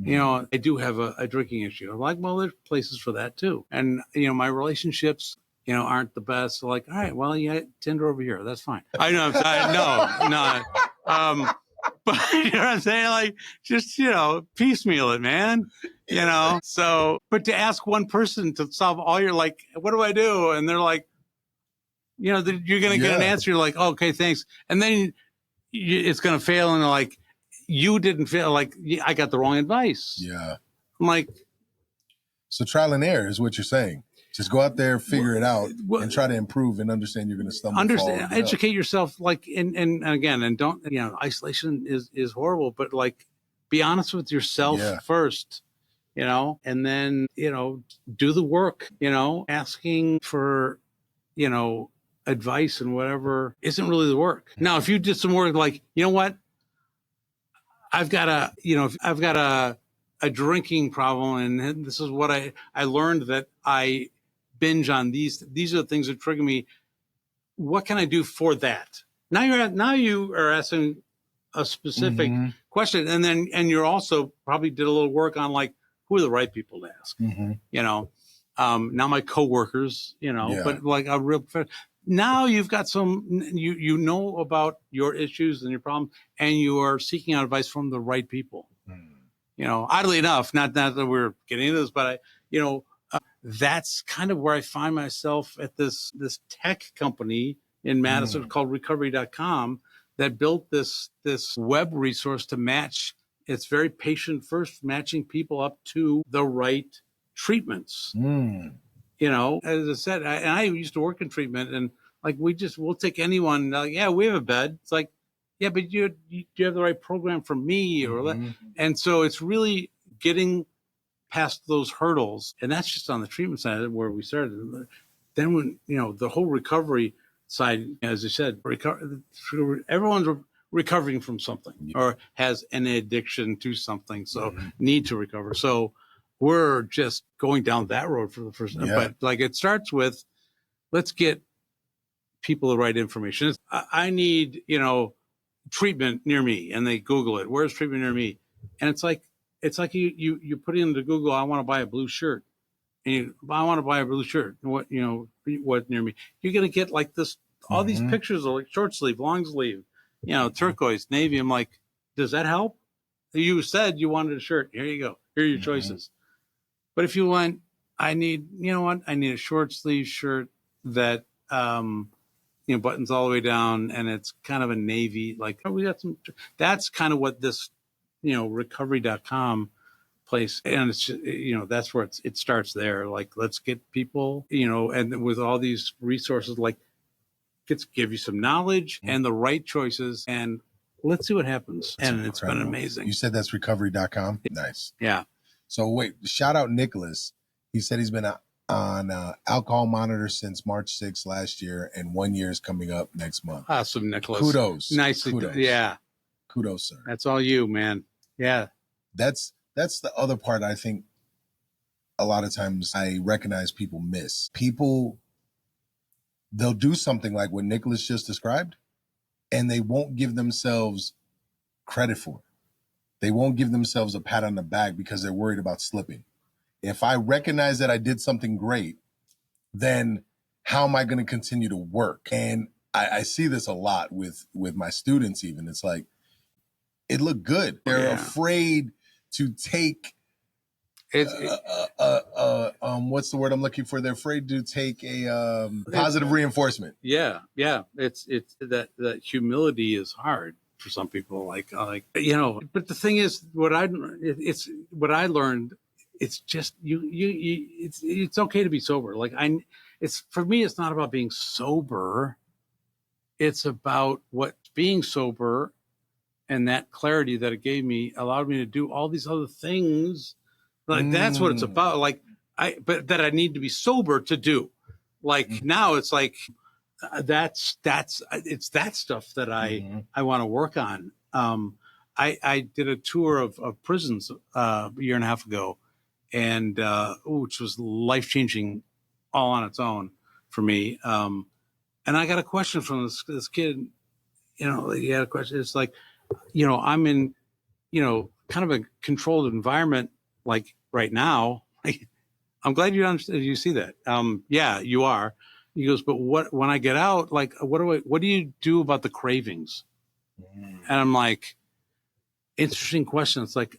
Mm-hmm. I do have a drinking issue. I'm like, well, there's places for that too. And, my relationships, aren't the best. So like, all right, well, Tinder over here. That's fine. I know. No. But you know what I'm saying? Like, just, piecemeal it, man. So, but to ask one person to solve all your, like, what do I do? And they're like, you're going to get an answer. You're like, okay, thanks. And then it's going to fail. And like, you didn't fail. Like, I got the wrong advice. Yeah. I'm like. So trial and error is what you're saying. Just go out there, figure it out, and try to improve and understand you're going to stumble. Educate yourself, like, and again, and don't, isolation is horrible, but like, be honest with yourself first, and then, do the work, asking for, advice and whatever isn't really the work. Now, if you did some work, like, you know what, I've got a drinking problem, and this is what I learned, that I binge on these are the things that trigger me. What can I do for that? Now you are asking a specific question, and you're also probably did a little work on, like, who are the right people to ask. Now my coworkers, but like a real. Now you've got some, you know about your issues and your problems, and you are seeking out advice from the right people. Oddly enough, not that we're getting into this, but that's kind of where I find myself at this tech company in Madison called recovery.com that built this web resource to match. It's very patient first, matching people up to the right treatments. You know, as I said, I used to work in treatment, and like we'll take anyone. Yeah, we have a bed. It's like, yeah, but do you have the right program for me? And so it's really getting past those hurdles, and that's just on the treatment side where we started. Then when the whole recovery side, as you said, everyone's recovering from something or has an addiction to something, so need to recover. So we're just going down that road for the first time. But like it starts with, let's get people the right information. I need, treatment near me, and they Google it. Where's treatment near me? And it's like you put into Google, I want to buy a blue shirt. And I want to buy a blue shirt. What near me? You're going to get like this, all these pictures of like short sleeve, long sleeve, turquoise, navy. I'm like, does that help? You said you wanted a shirt. Here you go. Here are your choices. But if you want, I need a short sleeve shirt that, buttons all the way down, and it's kind of a navy, like we got some. That's kind of what this, recovery.com place, and it's just, that's where it starts there. Like, let's get people, and with all these resources, like, give you some knowledge and the right choices, and let's see what happens. That's incredible. It's been amazing. You said that's recovery.com. Nice. Yeah. So wait, shout out Nicholas. He said he's been on alcohol monitor since March 6th last year, and 1 year is coming up next month. Awesome, Nicholas. Kudos. Nicely done. Yeah. Kudos, sir. That's all you, man. Yeah. That's the other part I think a lot of times I recognize people miss. People, they'll do something like what Nicholas just described, and they won't give themselves credit for it. They won't give themselves a pat on the back because they're worried about slipping. If I recognize that I did something great, then how am I going to continue to work? And I see this a lot with my students even. It's like, it looked good. They're afraid to take what's the word I'm looking for? They're afraid to take a positive reinforcement. Yeah. It's that humility is hard for some people. Like but the thing is, what I learned. It's just it's okay to be sober. Like for me, it's not about being sober. It's about what being sober and that clarity that it gave me allowed me to do all these other things. Like that's what it's about. Like but that I need to be sober to do. Like now it's like, it's that stuff that I want to work on. I did a tour of prisons a year and a half ago, and which was life-changing all on its own for me. And I got a question from this kid, he had a question. It's like, I'm in, kind of a controlled environment, like right now. I'm glad you see that. Yeah, you are. He goes, but when I get out, like, what do you do about the cravings? And I'm like, interesting question. It's like,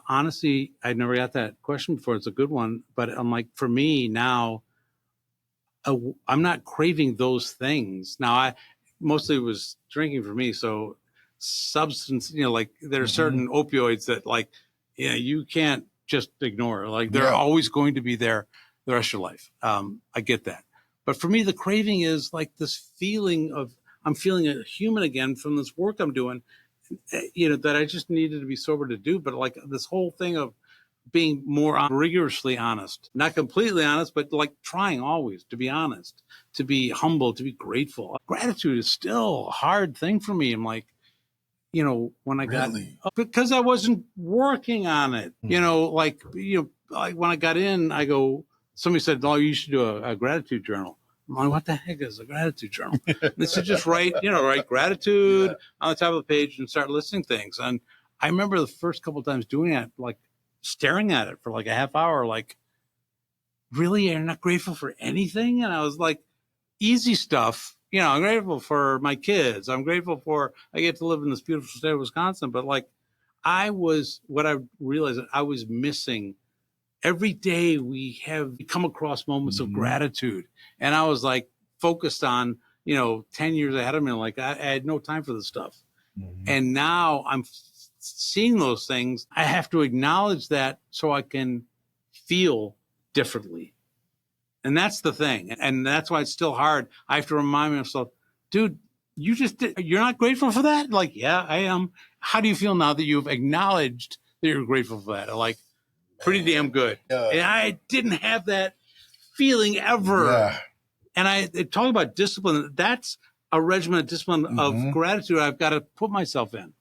honestly, I never got that question before. It's a good one. But I'm like, for me now, I'm not craving those things. Now, I mostly was drinking for me. So substance, like there are certain opioids that like, you can't just ignore. Like they're always going to be there the rest of your life. I get that. But for me, the craving is like this feeling of I'm feeling a human again from this work I'm doing, that I just needed to be sober to do. But like this whole thing of being more rigorously honest, not completely honest, but like trying always to be honest, to be humble, to be grateful. Gratitude is still a hard thing for me. I'm like, when I got, because I wasn't working on it, like when I got in, somebody said, oh, you should do a gratitude journal. I'm like, what the heck is a gratitude journal? This is just write gratitude on the top of the page and start listing things. And I remember the first couple of times doing it, like staring at it for like a half hour, like, really, you're not grateful for anything? And I was like, easy stuff. I'm grateful for my kids. I'm grateful for, I get to live in this beautiful state of Wisconsin. But like, what I realized that I was missing every day we come across moments of gratitude. And I was like focused on, 10 years ahead of me. Like I had no time for this stuff. And now I'm seeing those things. I have to acknowledge that so I can feel differently. And that's the thing. And that's why it's still hard. I have to remind myself, dude, you're not grateful for that? Like, yeah, I am. How do you feel now that you've acknowledged that you're grateful for that? Like, pretty damn good. And I didn't have that feeling ever. Yeah. And I talk about discipline. That's a regimen of discipline of gratitude I've got to put myself in.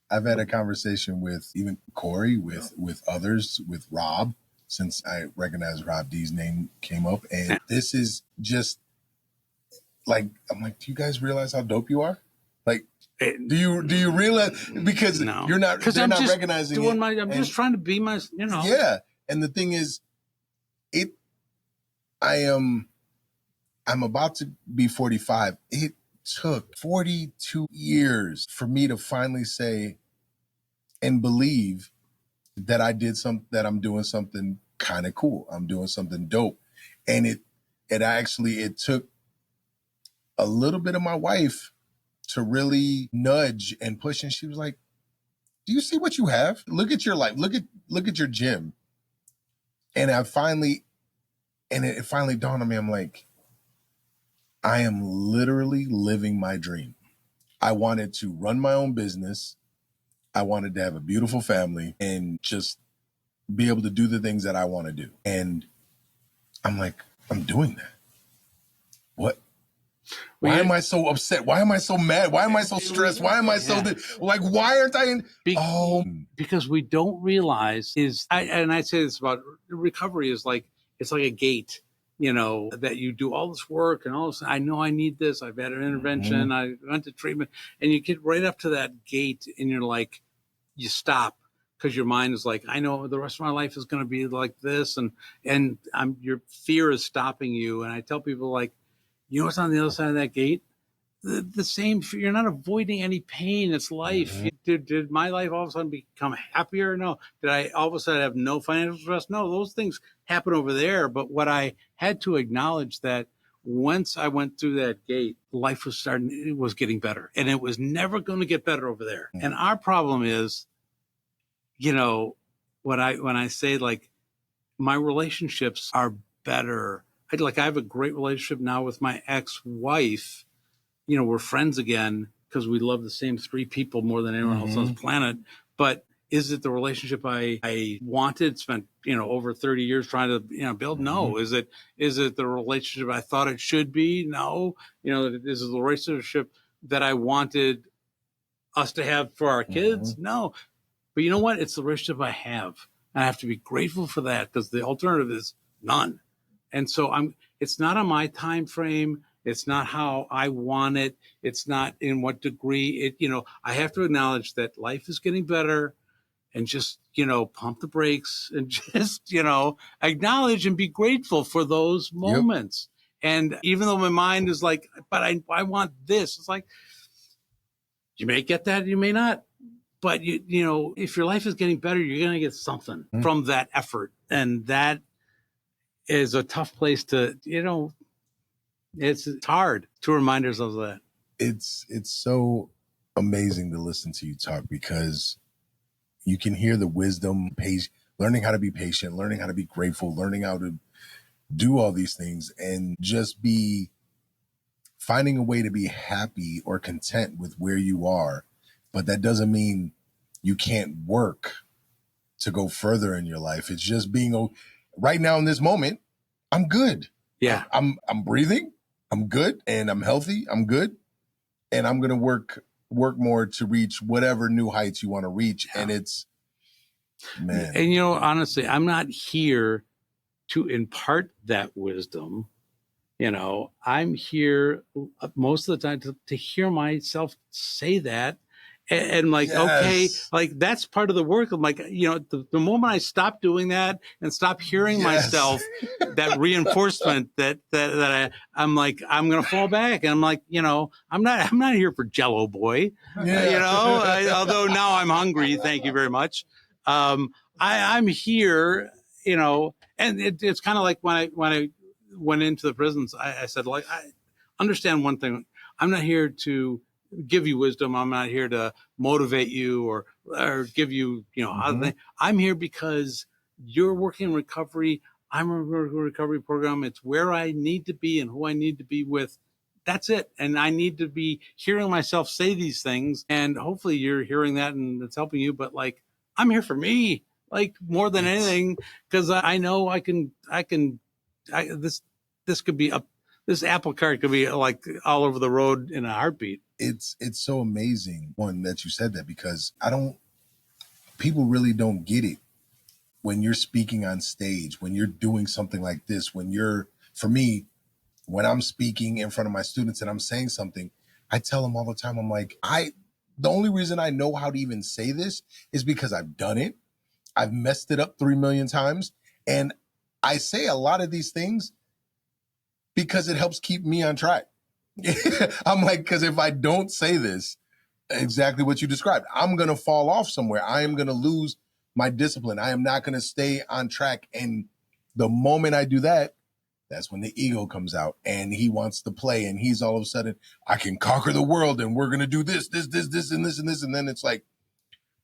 I've had a conversation with even Corey, with others, with Rob, since I recognize Rob D's name came up. And this is just like, I'm like, do you guys realize how dope you are? Like, do you realize? Because you're not, they're not recognizing it. I'm just trying to be my, Yeah. And the thing is, I'm about to be 45. It took 42 years for me to finally say and believe that that I'm doing something kind of cool. I'm doing something dope. And it took a little bit of my wife to really nudge and push. And she was like, do you see what you have? Look at your life. Look at your gym. And it finally dawned on me. I'm like, I am literally living my dream. I wanted to run my own business. I wanted to have a beautiful family and just be able to do the things that I want to do. And I'm like, I'm doing that. What? Why am I so upset? Why am I so mad? Why am I so stressed? Why am I so like? Why aren't I in? Because we don't realize and I say this about recovery is like it's like a gate, that you do all this work and all this. I know I need this. I've had an intervention. I went to treatment, and you get right up to that gate, and you're like, you stop because your mind is like, I know the rest of my life is going to be like this, and your fear is stopping you. And I tell people like, what's on the other side of that gate? The same. You're not avoiding any pain. It's life. Did my life all of a sudden become happier? No. Did I all of a sudden have no financial stress? No. Those things happen over there. But what I had to acknowledge that once I went through that gate, life was getting better, and it was never going to get better over there. And our problem is, when I say like my relationships are better. I have a great relationship now with my ex-wife. We're friends again because we love the same three people more than anyone else on this planet. But is it the relationship I wanted, spent, over 30 years trying to, build? No. Is it the relationship I thought it should be? No. Is it the relationship that I wanted us to have for our kids? No. But you know what? It's the relationship I have. And I have to be grateful for that because the alternative is none. And so it's not on my time frame. It's not how I want it. It's not in what degree I have to acknowledge that life is getting better and just, pump the brakes and just, acknowledge and be grateful for those moments. Yep. And even though my mind is like, but I want this, it's like, you may get that, you may not. But, if your life is getting better, you're going to get something from that effort. And that is a tough place to, it's hard to remind ourselves of that. It's so amazing to listen to you talk because you can hear the wisdom, learning how to be patient, learning how to be grateful, learning how to do all these things and just finding a way to be happy or content with where you are. But that doesn't mean you can't work to go further in your life. It's just being right now in this moment, I'm good. Yeah. I'm breathing. I'm good and I'm healthy. I'm good. And I'm going to work more to reach whatever new heights you want to reach. Yeah. And it's, man. And, honestly, I'm not here to impart that wisdom. I'm here most of the time to hear myself say that. And like, yes. Okay, like that's part of the work. I'm like, the moment I stop doing that and stop hearing yes. myself, that reinforcement I'm like, I'm going to fall back. And I'm like, I'm not here for Jello boy, although now I'm hungry. Thank you very much. I'm here, you know, and it's kind of like when I went into the prisons, I said, like, I understand one thing. I'm not here to give you wisdom. I'm not here to motivate you or give you, I'm here because you're working in recovery. I'm a recovery program. It's where I need to be and who I need to be with. That's it. And I need to be hearing myself say these things. And hopefully you're hearing that and it's helping you. But like, I'm here for me, like more than anything, because I know this could be up. This apple cart could be like all over the road in a heartbeat. It's so amazing, one, that you said that, because people really don't get it. When you're speaking on stage, when you're doing something like this, for me, when I'm speaking in front of my students and I'm saying something, I tell them all the time, I'm like, the only reason I know how to even say this is because I've done it. I've messed it up 3 million times. And I say a lot of these things because it helps keep me on track. I'm like, because if I don't say this, exactly what you described, I'm going to fall off somewhere. I am going to lose my discipline. I am not going to stay on track. And the moment I do that, that's when the ego comes out and he wants to play. And he's all of a sudden, I can conquer the world and we're going to do this, and this, and this. And then it's like,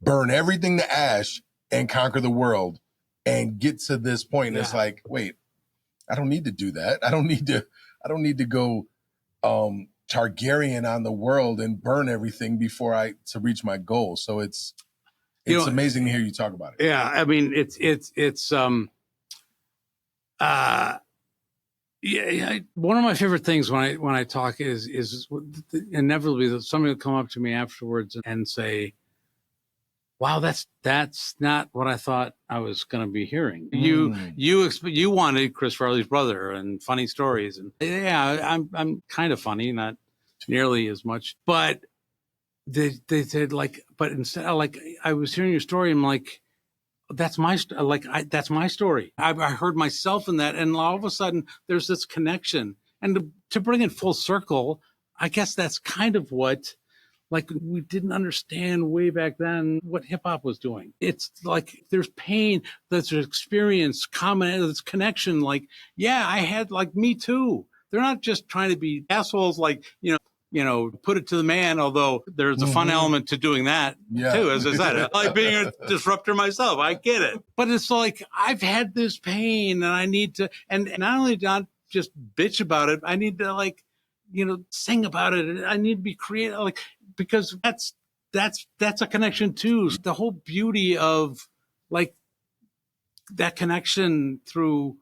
burn everything to ash and conquer the world and get to this point. And it's like, wait, I don't need to do that. I don't need to go Targaryen on the world and burn everything to reach my goal. So it's amazing to hear you talk about it. Yeah. I mean, one of my favorite things when I talk is inevitably that somebody will come up to me afterwards and say, wow, that's not what I thought I was going to be hearing. You wanted Chris Farley's brother and funny stories, and I'm kind of funny, not nearly as much. But they said but instead, I was hearing your story, I'm like, that's my that's my story. I heard myself in that, and all of a sudden there's this connection. And to bring it full circle, I guess that's kind of what. Like, we didn't understand way back then what hip hop was doing. It's like there's pain, there's experience, there's connection. Like, I had me too. They're not just trying to be assholes, put it to the man, although there's a fun element to doing that too, as I said. I like being a disruptor myself. I get it. But it's like, I've had this pain and I need to, and not only not just bitch about it, I need to sing about it. I need to be creative, because that's a connection too. The whole beauty of that connection through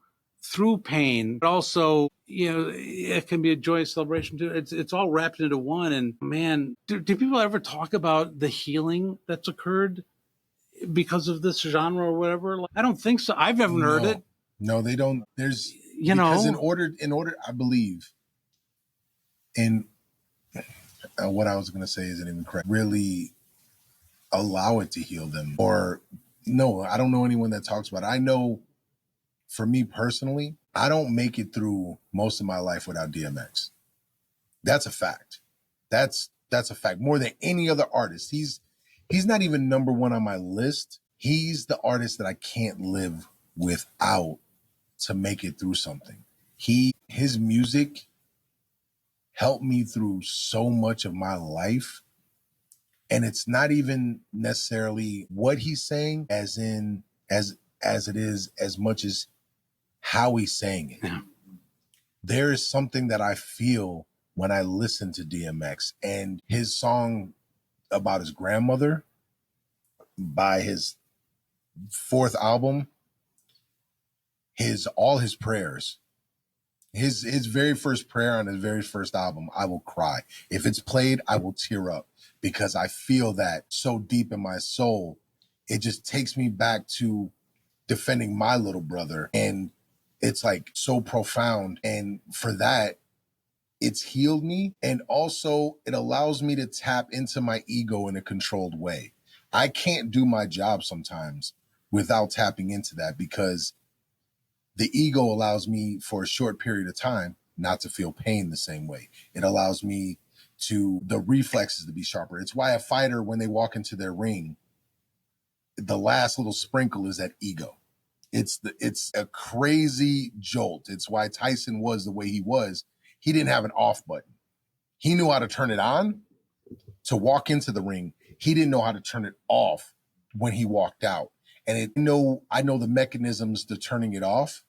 pain, but also, it can be a joyous celebration too. It's all wrapped into one. And man, do people ever talk about the healing that's occurred because of this genre or whatever? I don't think so. I've never heard it. No, they don't. There's, because in order, I believe in what I was going to say isn't even correct. Really allow it to heal them. Or no, I don't know anyone that talks about it. I know for me personally, I don't make it through most of my life without DMX. That's a fact. That's a fact. More than any other artist. He's not even number one on my list. He's the artist that I can't live without to make it through something. His music helped me through so much of my life. And it's not even necessarily what he's saying as it is as much as how he's saying it. Yeah. There is something that I feel when I listen to DMX, and his song about his grandmother by his 4th album, all his prayers. His very first prayer on his very first album, I will cry. If it's played, I will tear up because I feel that so deep in my soul. It just takes me back to defending my little brother. And it's so profound. And for that, it's healed me. And also it allows me to tap into my ego in a controlled way. I can't do my job sometimes without tapping into that, because the ego allows me for a short period of time not to feel pain the same way. It allows me the reflexes to be sharper. It's why a fighter, when they walk into their ring, the last little sprinkle is that ego. It's a crazy jolt. It's why Tyson was the way he was. He didn't have an off button. He knew how to turn it on to walk into the ring. He didn't know how to turn it off when he walked out. And I know the mechanisms to turning it off,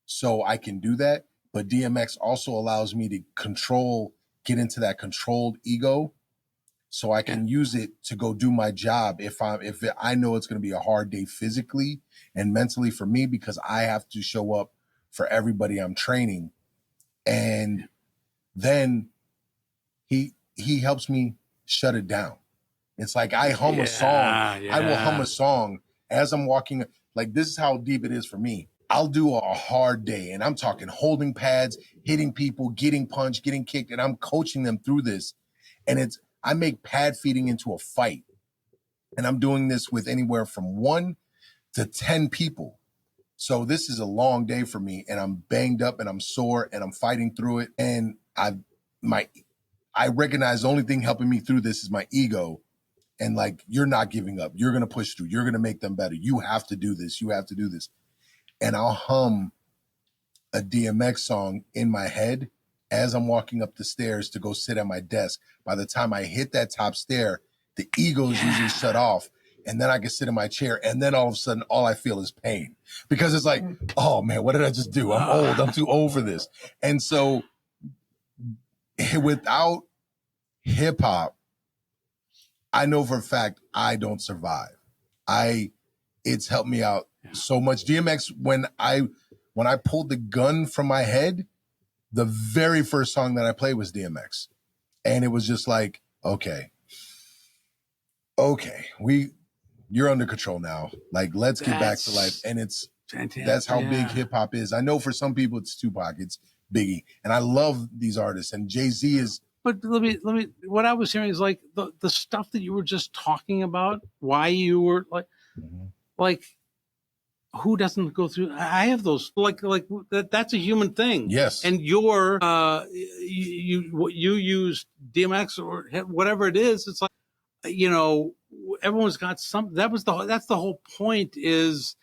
so I can do that. But DMX also allows me to get into that controlled ego, so I can use it to go do my job if I know it's going to be a hard day physically and mentally for me, because I have to show up for everybody I'm training. And then he helps me shut it down. It's like I hum a song. I will hum a song as I'm walking. Like, this is how deep it is for me. I'll do a hard day, and I'm talking holding pads, hitting people, getting punched, getting kicked, and I'm coaching them through this. And I make pad feeding into a fight. And I'm doing this with anywhere from 1 to 10 people. So this is a long day for me, and I'm banged up and I'm sore and I'm fighting through it. And I recognize the only thing helping me through this is my ego. And like, you're not giving up. You're going to push through. You're going to make them better. You have to do this. You have to do this. And I'll hum a DMX song in my head as I'm walking up the stairs to go sit at my desk. By the time I hit that top stair, the ego is usually shut off. And then I can sit in my chair. And then all of a sudden, all I feel is pain. Because it's like, oh man, what did I just do? I'm old. I'm too old for this. And so without hip hop, I know for a fact I don't survive. It's helped me out so much. DMX, when I pulled the gun from my head, the very first song that I played was DMX. And it was just like, okay, you're under control now. Like, let's get back to life. And that's how big hip hop is. I know for some people it's Tupac, it's Biggie. And I love these artists. And Jay-Z is. But let me, what I was hearing is like the stuff that you were just talking about, why you were like, who doesn't go through? I have those, like that's a human thing. Yes. And you use DMX or whatever it is. It's like, everyone's got some, that's the whole point is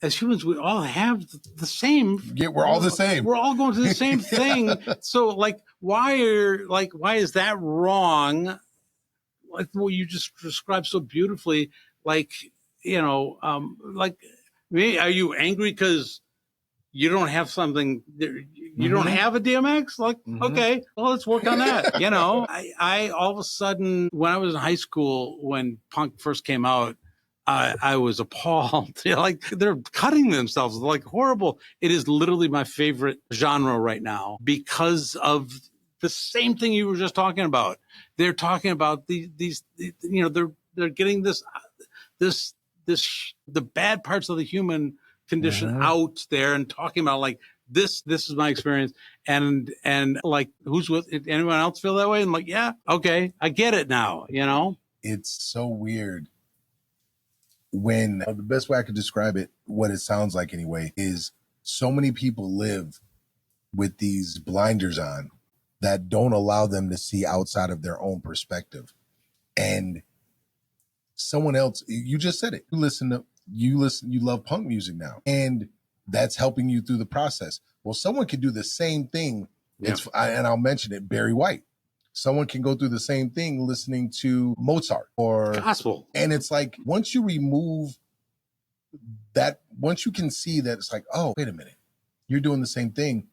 as humans, we all have the same. Yeah, we're all the same. We're all going through the same thing. So, like, why is that wrong? Like what you just described so beautifully. Like, like, are you angry because you don't have something? You don't have a DMX? Like, okay, well, let's work on that. I all of a sudden, when I was in high school, when punk first came out, I was appalled. Like, they're cutting themselves, like horrible. It is literally my favorite genre right now because of the same thing you were just talking about. They're talking about these they're getting this the bad parts of the human condition out there and talking about like this is my experience and like, who's with anyone else feel that way? And like, yeah, okay, I get it now. It's so weird. When the best way I could describe it, what it sounds like anyway, is so many people live with these blinders on that don't allow them to see outside of their own perspective. And someone else, you just said it, you love punk music now, and that's helping you through the process. Well, someone could do the same thing. Yeah. And I'll mention it, Barry White. Someone can go through the same thing listening to Mozart or gospel. And it's like, once you remove that, once you can see that it's like, oh, wait a minute, you're doing the same thing.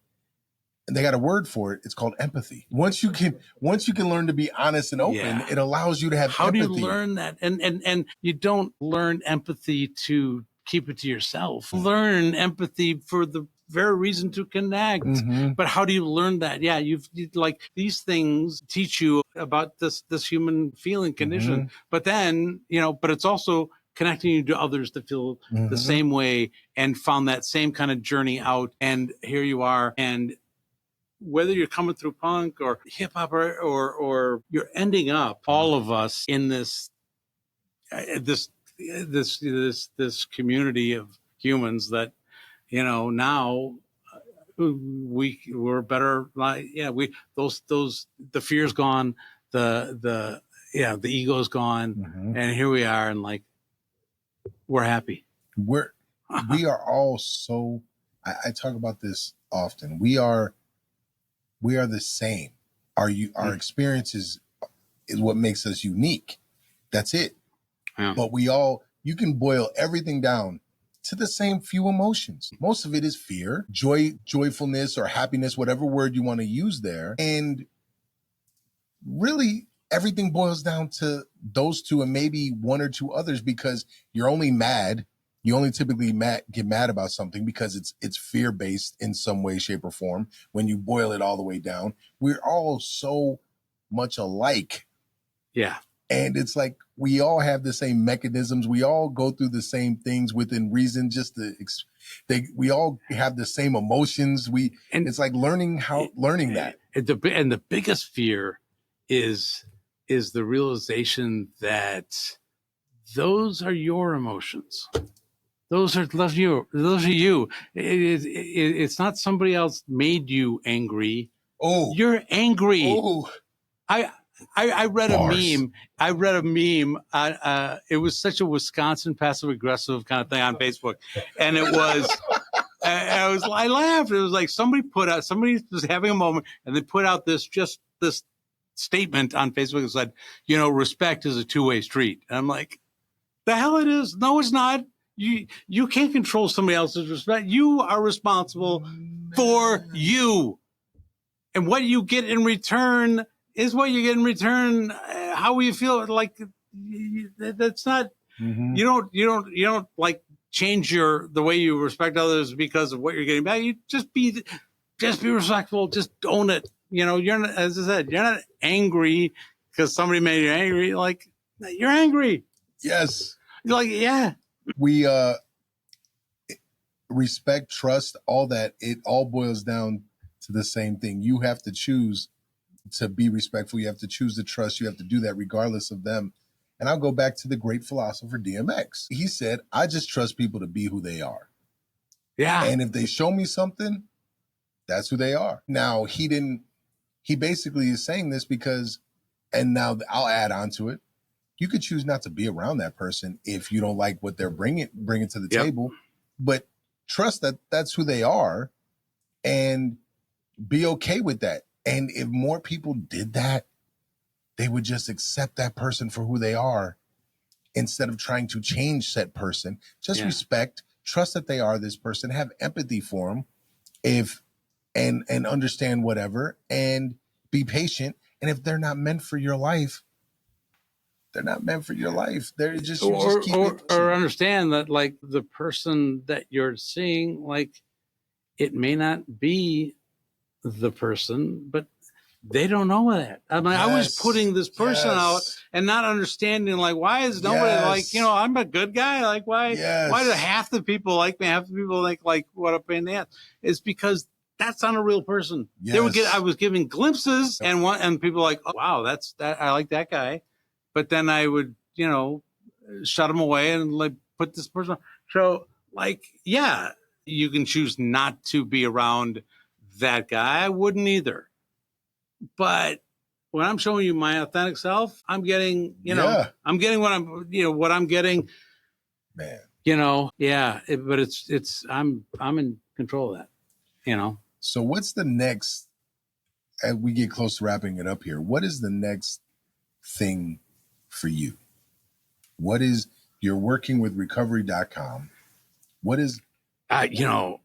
And they got a word for it. It's called empathy. Once you can learn to be honest and open, it allows you to have empathy. How do you learn that? And you don't learn empathy to keep it to yourself. Learn empathy for the very reason to connect. But how do you learn that? Yeah, you like these things teach you about this human feeling condition. But then, but it's also connecting you to others that feel the same way and found that same kind of journey out. And here you are. And whether you're coming through punk or hip hop or you're ending up, all of us in this community of humans that, now we're better. Like, the fear's gone, the ego's gone, and here we are, and like, we're happy. We are all so, I talk about this often. We are the same. Our experiences is what makes us unique. That's it. Yeah. But you can boil everything down to the same few emotions. Most of it is fear, joyfulness, or happiness, whatever word you want to use there. And really, everything boils down to those two and maybe one or two others, because you're only mad. You only typically get mad about something because it's fear-based in some way, shape, or form. When you boil it all the way down, we're all so much alike. Yeah. And it's like we all have the same mechanisms. We all go through the same things within reason. We all have the same emotions. It's like learning that. And the biggest fear is the realization that those are your emotions. Those are you. It's not somebody else made you angry. Oh, you're angry. Oh, I read Bars. a meme. I read a meme. It was such a Wisconsin passive aggressive kind of thing on Facebook, and it was. I laughed. It was like somebody was having a moment, and they put out this statement on Facebook that said, respect is a two-way street. And I'm like, the hell it is? No, it's not. You can't control somebody else's respect. You are responsible for you. And what you get in return is what you get in return. How you feel, like that's not. Mm-hmm. You don't like change the way you respect others because of what you're getting back. You just be respectful. Just own it. You're not, as I said, you're not angry because somebody made you angry. Like, you're angry. Yes. You're like, yeah. We respect, trust, all that. It all boils down to the same thing. You have to choose to be respectful. You have to choose to trust. You have to do that regardless of them. And I'll go back to the great philosopher DMX. He said, I just trust people to be who they are. Yeah. And if they show me something, that's who they are. Now, he basically is saying this because, and now I'll add on to it, you could choose not to be around that person if you don't like what they're bringing to the table, but trust that that's who they are and be okay with that. And if more people did that, they would just accept that person for who they are instead of trying to change that person. Just respect, trust that they are this person, have empathy for them, and understand whatever, and be patient. And if they're not meant for your life, they're not meant for your life. They're just or understand that, like, the person that you're seeing, like, it may not be the person, but they don't know that. I mean, I was putting this person out and not understanding, like, why is nobody like, I'm a good guy. Like, why do half the people like me? Half the people like what a pain in the ass. It's because that's not a real person. Yes. I was giving glimpses and people like, oh, wow, that's that. I like that guy. But then I would, shut them away and like put this person on. So, like, yeah, you can choose not to be around that guy. I wouldn't either. But when I'm showing you my authentic self, I'm getting, I'm getting what I'm getting. Man. But I'm in control of that, So what's the next, as we get close to wrapping it up here, what is the next thing for you? What is, you're working with recovery.com. What is, I don't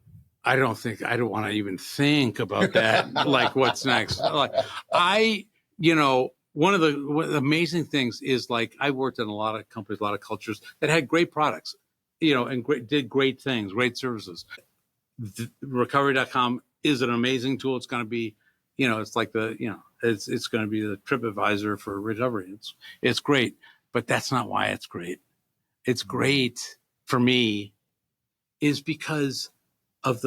want to even think about that. Like, what's next? Like, one of the amazing things is, like, I worked in a lot of companies, a lot of cultures that had great products, and did great things, great services. Recovery.com is an amazing tool. It's going to be, it's like it's going to be the TripAdvisor for recovery. It's great, but that's not why it's great. It's great for me is because of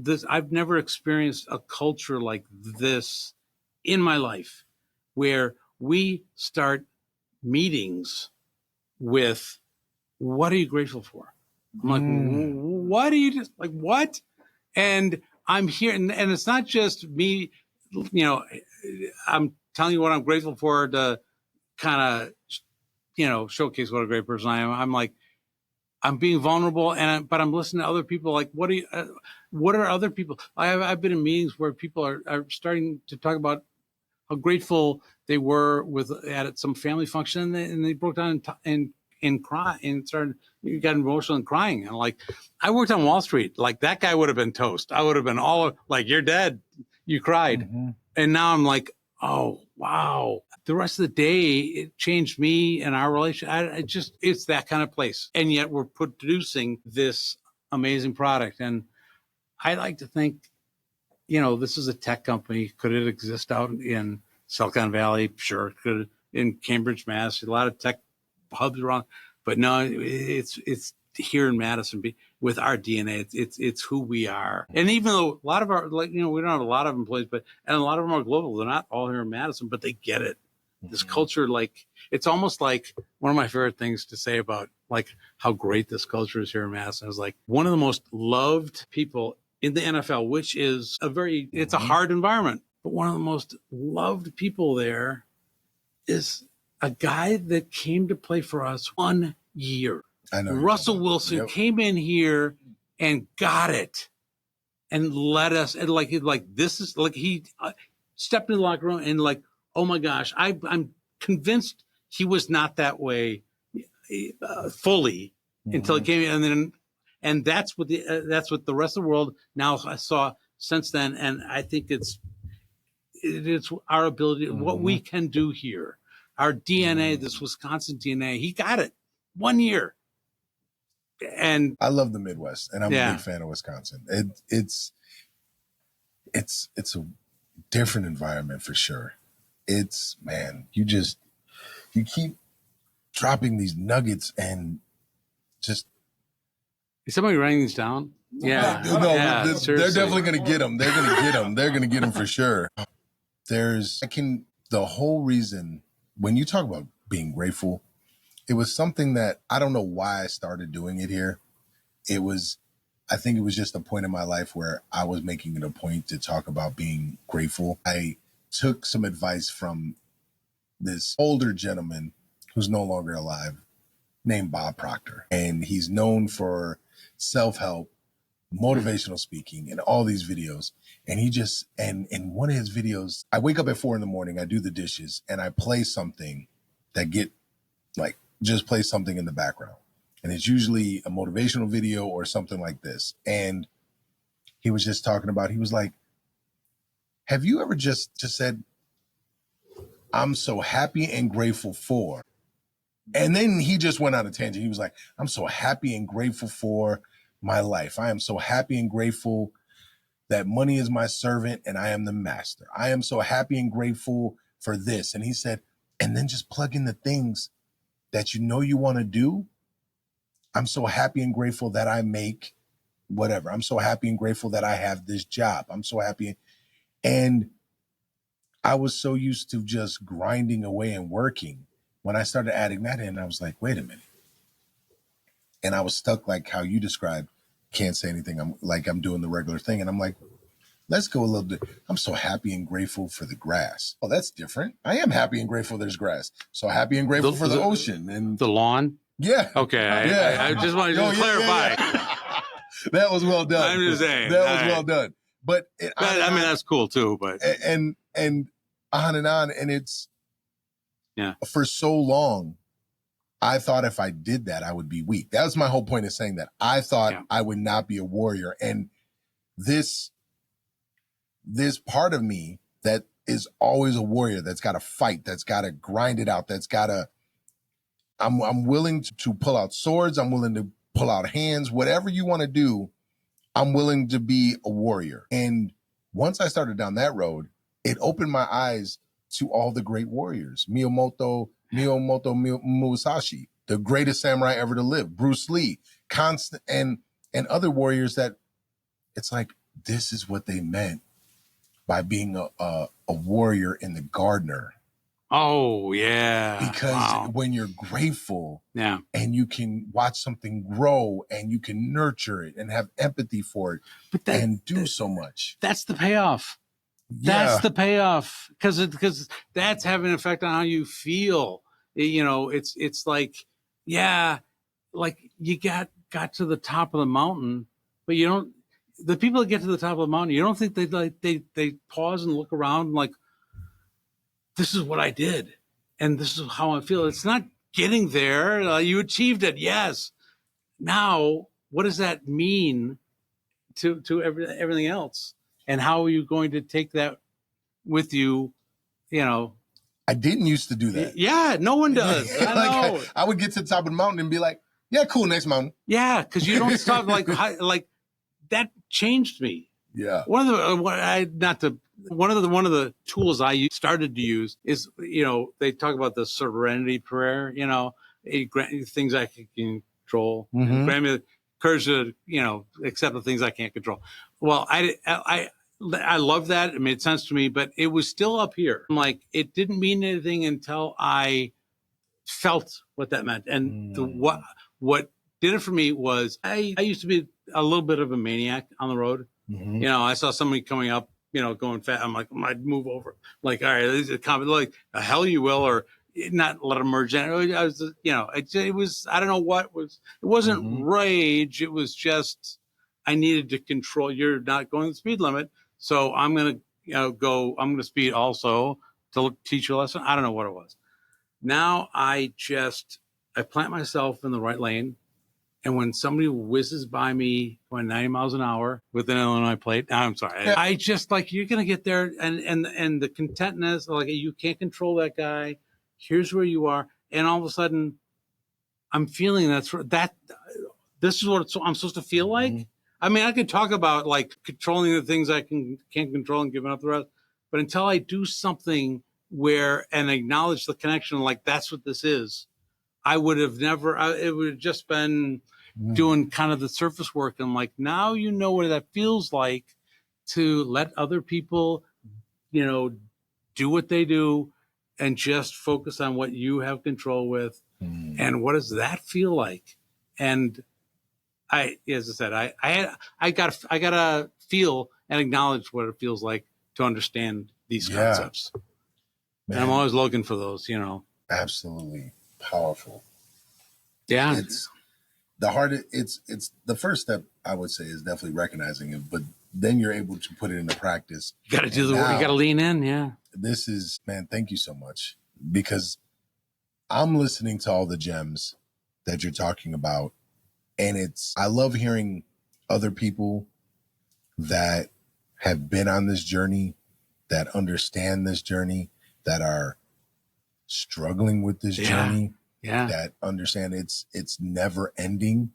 this. I've never experienced a culture like this in my life, where we start meetings with, what are you grateful for? I'm like, what are you just like, what? And I'm here. And it's not just me, I'm telling you what I'm grateful for to kind of, showcase what a great person I am. I'm like, I'm being vulnerable, but I'm listening to other people. Like, what are other people? I've been in meetings where people are starting to talk about how grateful they were at some family function, and they broke down and cry and you got emotional and crying. And like, I worked on Wall Street. Like, that guy would have been toast. I would have been all like, you're dead. You cried. Mm-hmm. And now I'm like, oh, wow. The rest of the day, it changed me and our relation. It's that kind of place. And yet we're producing this amazing product. And I like to think, this is a tech company. Could it exist out in Silicon Valley? Sure. Could it in Cambridge, Mass? A lot of tech hubs around, but no, it's here in Madison with our DNA. It's who we are. And even though a lot of our, we don't have a lot of employees, and a lot of them are global. They're not all here in Madison, but they get it. This culture, it's almost like one of my favorite things to say about how great this culture is here in Madison is one of the most loved people in the NFL, which is it's a hard environment, but one of the most loved people there is a guy that came to play for us 1 year. I know. Russell Wilson came in here and got it and led us. And he stepped in the locker room and oh my gosh, I'm convinced he was not that way fully until he came in. And that's what the rest of the world now saw since then. And I think it's our ability, what we can do here, our DNA, this Wisconsin DNA. He got it 1 year. And I love the Midwest, and I'm a big fan of Wisconsin. It's a different environment for sure. You keep dropping these nuggets and just. Is somebody writing these down? Yeah. No, they're definitely going to get them. They're going to get them. They're going to get them for sure. The whole reason, when you talk about being grateful, it was something that I don't know why I started doing it here. I think it was just a point in my life where I was making it a point to talk about being grateful. I took some advice from this older gentleman who's no longer alive named Bob Proctor. And he's known for self-help, motivational speaking, and all these videos. And in one of his videos, I wake up at 4 a.m, I do the dishes, and I play something that just play something in the background. And it's usually a motivational video or something like this. And he was just talking about, he was like, have you ever just said, I'm so happy and grateful for, and then he just went on a tangent. He was like, I'm so happy and grateful for my life. I am so happy and grateful that money is my servant and I am the master. I am so happy and grateful for this. And he said, and then just plug in the things that you want to do. I'm so happy and grateful that I make whatever. I'm so happy and grateful that I have this job. I'm so happy. And I was so used to just grinding away and working. When I started adding that in, I was like, wait a minute. And I was stuck like how you described, can't say anything. I'm doing the regular thing. And I'm like, let's go a little bit. I'm so happy and grateful for the grass. Oh, that's different. I am happy and grateful there's grass. So happy and grateful for the ocean and the lawn. Yeah. Okay. I just wanted to clarify. Yeah. That was well done. I'm just saying. That was well done. But that's cool too. But and on and on. And it's for so long, I thought if I did that, I would be weak. That was my whole point of saying that. I thought I would not be a warrior. And this part of me that is always a warrior, that's got to fight, that's got to grind it out, that's got to, I'm willing to pull out swords. I'm willing to pull out hands, whatever you want to do. I'm willing to be a warrior. And once I started down that road, it opened my eyes to all the great warriors. Miyamoto Musashi, the greatest samurai ever to live, Bruce Lee, and other warriors that it's like, this is what they meant by being a warrior in the gardener. Oh, yeah. Because when you're grateful and you can watch something grow and you can nurture it and have empathy for it and do so much. That's the payoff. That's the payoff. Because that's having an effect on how you feel. It's like, like you got to the top of the mountain, but you don't. The people that get to the top of the mountain, you don't think they pause and look around and like, this is what I did, and this is how I feel. It's not getting there. You achieved it, yes. Now, what does that mean to everything else? And how are you going to take that with you? You know, I didn't used to do that. Yeah, no one does. I know. I would get to the top of the mountain and be like, yeah, cool, next mountain. Yeah, because you don't stop like that changed me. Yeah. One of the tools I started to use is, they talk about the serenity prayer, things I can control, grant me the courage to, accept the things I can't control. Well, I love that. It made sense to me, but it was still up here. I'm like, it didn't mean anything until I felt what that meant. And what did it for me was I used to be a little bit of a maniac on the road. I saw somebody coming up, going fast. I'm like, I'd move over. Like, all right, this is a comment. Like, the hell you will, or not let them merge in. I was, it was, I don't know what was. It wasn't rage. It was just I needed to control. You're not going the speed limit, so I'm gonna, go. I'm gonna speed also to teach you a lesson. I don't know what it was. Now I plant myself in the right lane. And when somebody whizzes by me going 90 miles an hour with an Illinois plate, I'm sorry. I just like, you're going to get there. And the contentness, like, you can't control that guy. Here's where you are. And all of a sudden I'm feeling this is what I'm supposed to feel like. I mean, I could talk about like controlling the things I can't control and giving up the rest. But until I do something and acknowledge the connection, like that's what this is, I would have never, it would have just been doing kind of the surface work. And like, now you know what that feels like to let other people, do what they do and just focus on what you have control with. And what does that feel like? And as I said, I gotta feel and acknowledge what it feels like to understand these concepts. Man. And I'm always looking for those, Absolutely powerful. Yeah. It's the first step, I would say, is definitely recognizing it, but then you're able to put it into practice. You got to do the work. You got to lean in. Yeah. This is, man, thank you so much, because I'm listening to all the gems that you're talking about. And I love hearing other people that have been on this journey, that understand this journey, that are struggling with this journey. Yeah. That understand it's never ending.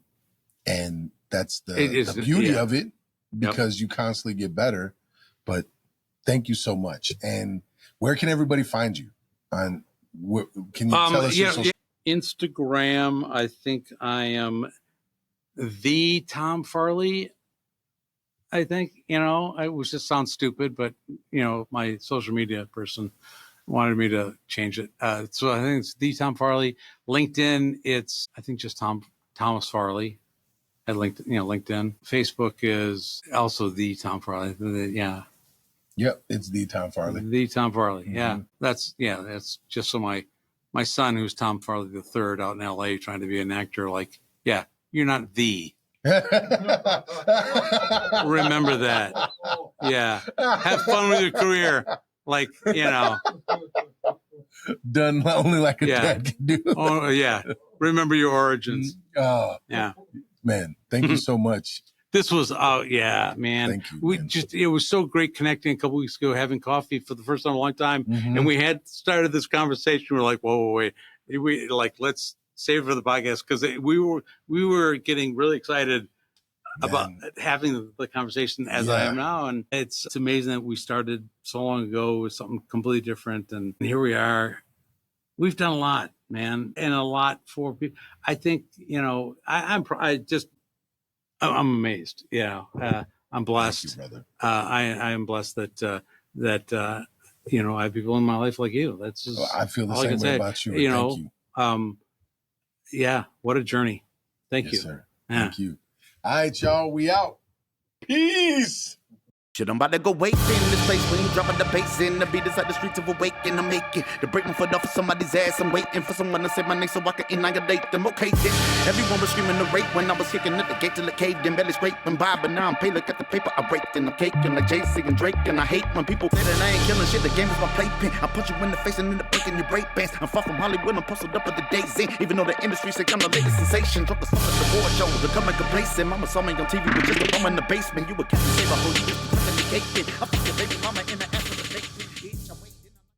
And that's the beauty of it, because you constantly get better. But thank you so much. And where can everybody find you? Can you tell us your social? Instagram, I think I am the Tom Farley. I think, it just sounds stupid, but my social media person wanted me to change it. So I think it's the Tom Farley. LinkedIn, it's I think just Thomas Farley at LinkedIn. Facebook is also the Tom Farley. Yeah. Yep, it's the Tom Farley. The Tom Farley. Yeah. That's just so my son, who's Tom Farley the third out in LA trying to be an actor, like, yeah, you're not the. Remember that. Yeah. Have fun with your career. Like, done only like a dad can do. Oh, yeah. Remember your origins. Yeah. Man, thank you so much. This was, man. Thank you, it was so great connecting a couple weeks ago, having coffee for the first time in a long time. And we had started this conversation. We're like, whoa, wait. Let's save it for the podcast, because we were getting really excited about having the conversation as I am now. And it's amazing that we started so long ago with something completely different. And here we are. We've done a lot, man, and a lot for people. I think, I'm amazed. Yeah. I'm blessed. Thank you, brother. I am blessed that I have people in my life like you. That's just, I feel the same way about you. Thank you. Yeah. What a journey. Thank you. Sir. Thank you. All right, y'all. We out. Peace. Shit, I'm about to go wait in this place when you dropping the bass in. The beat inside the streets of awaken. I'm making to break my foot off of somebody's ass. I'm waiting for someone to say my name so I can annihilate them. Okay, then everyone was screaming the rape when I was kicking at the gate till it caved in, belly scraping by. But now I'm paid. Look at the paper I raked and I'm caking like Jay-Z and Drake. And I hate when people say that I ain't killing shit. The game is my playpen. I punch you in the face and end up breaking your break bands. I'm far from Hollywood. I'm posted up at the days in. Even though the industry say I'm the latest sensation. Drop the stuff at the award show. Becoming complacent. Mama saw me on TV with just a bum in the basement. You a cat and save a whole you just fucking the cake. I fuck your baby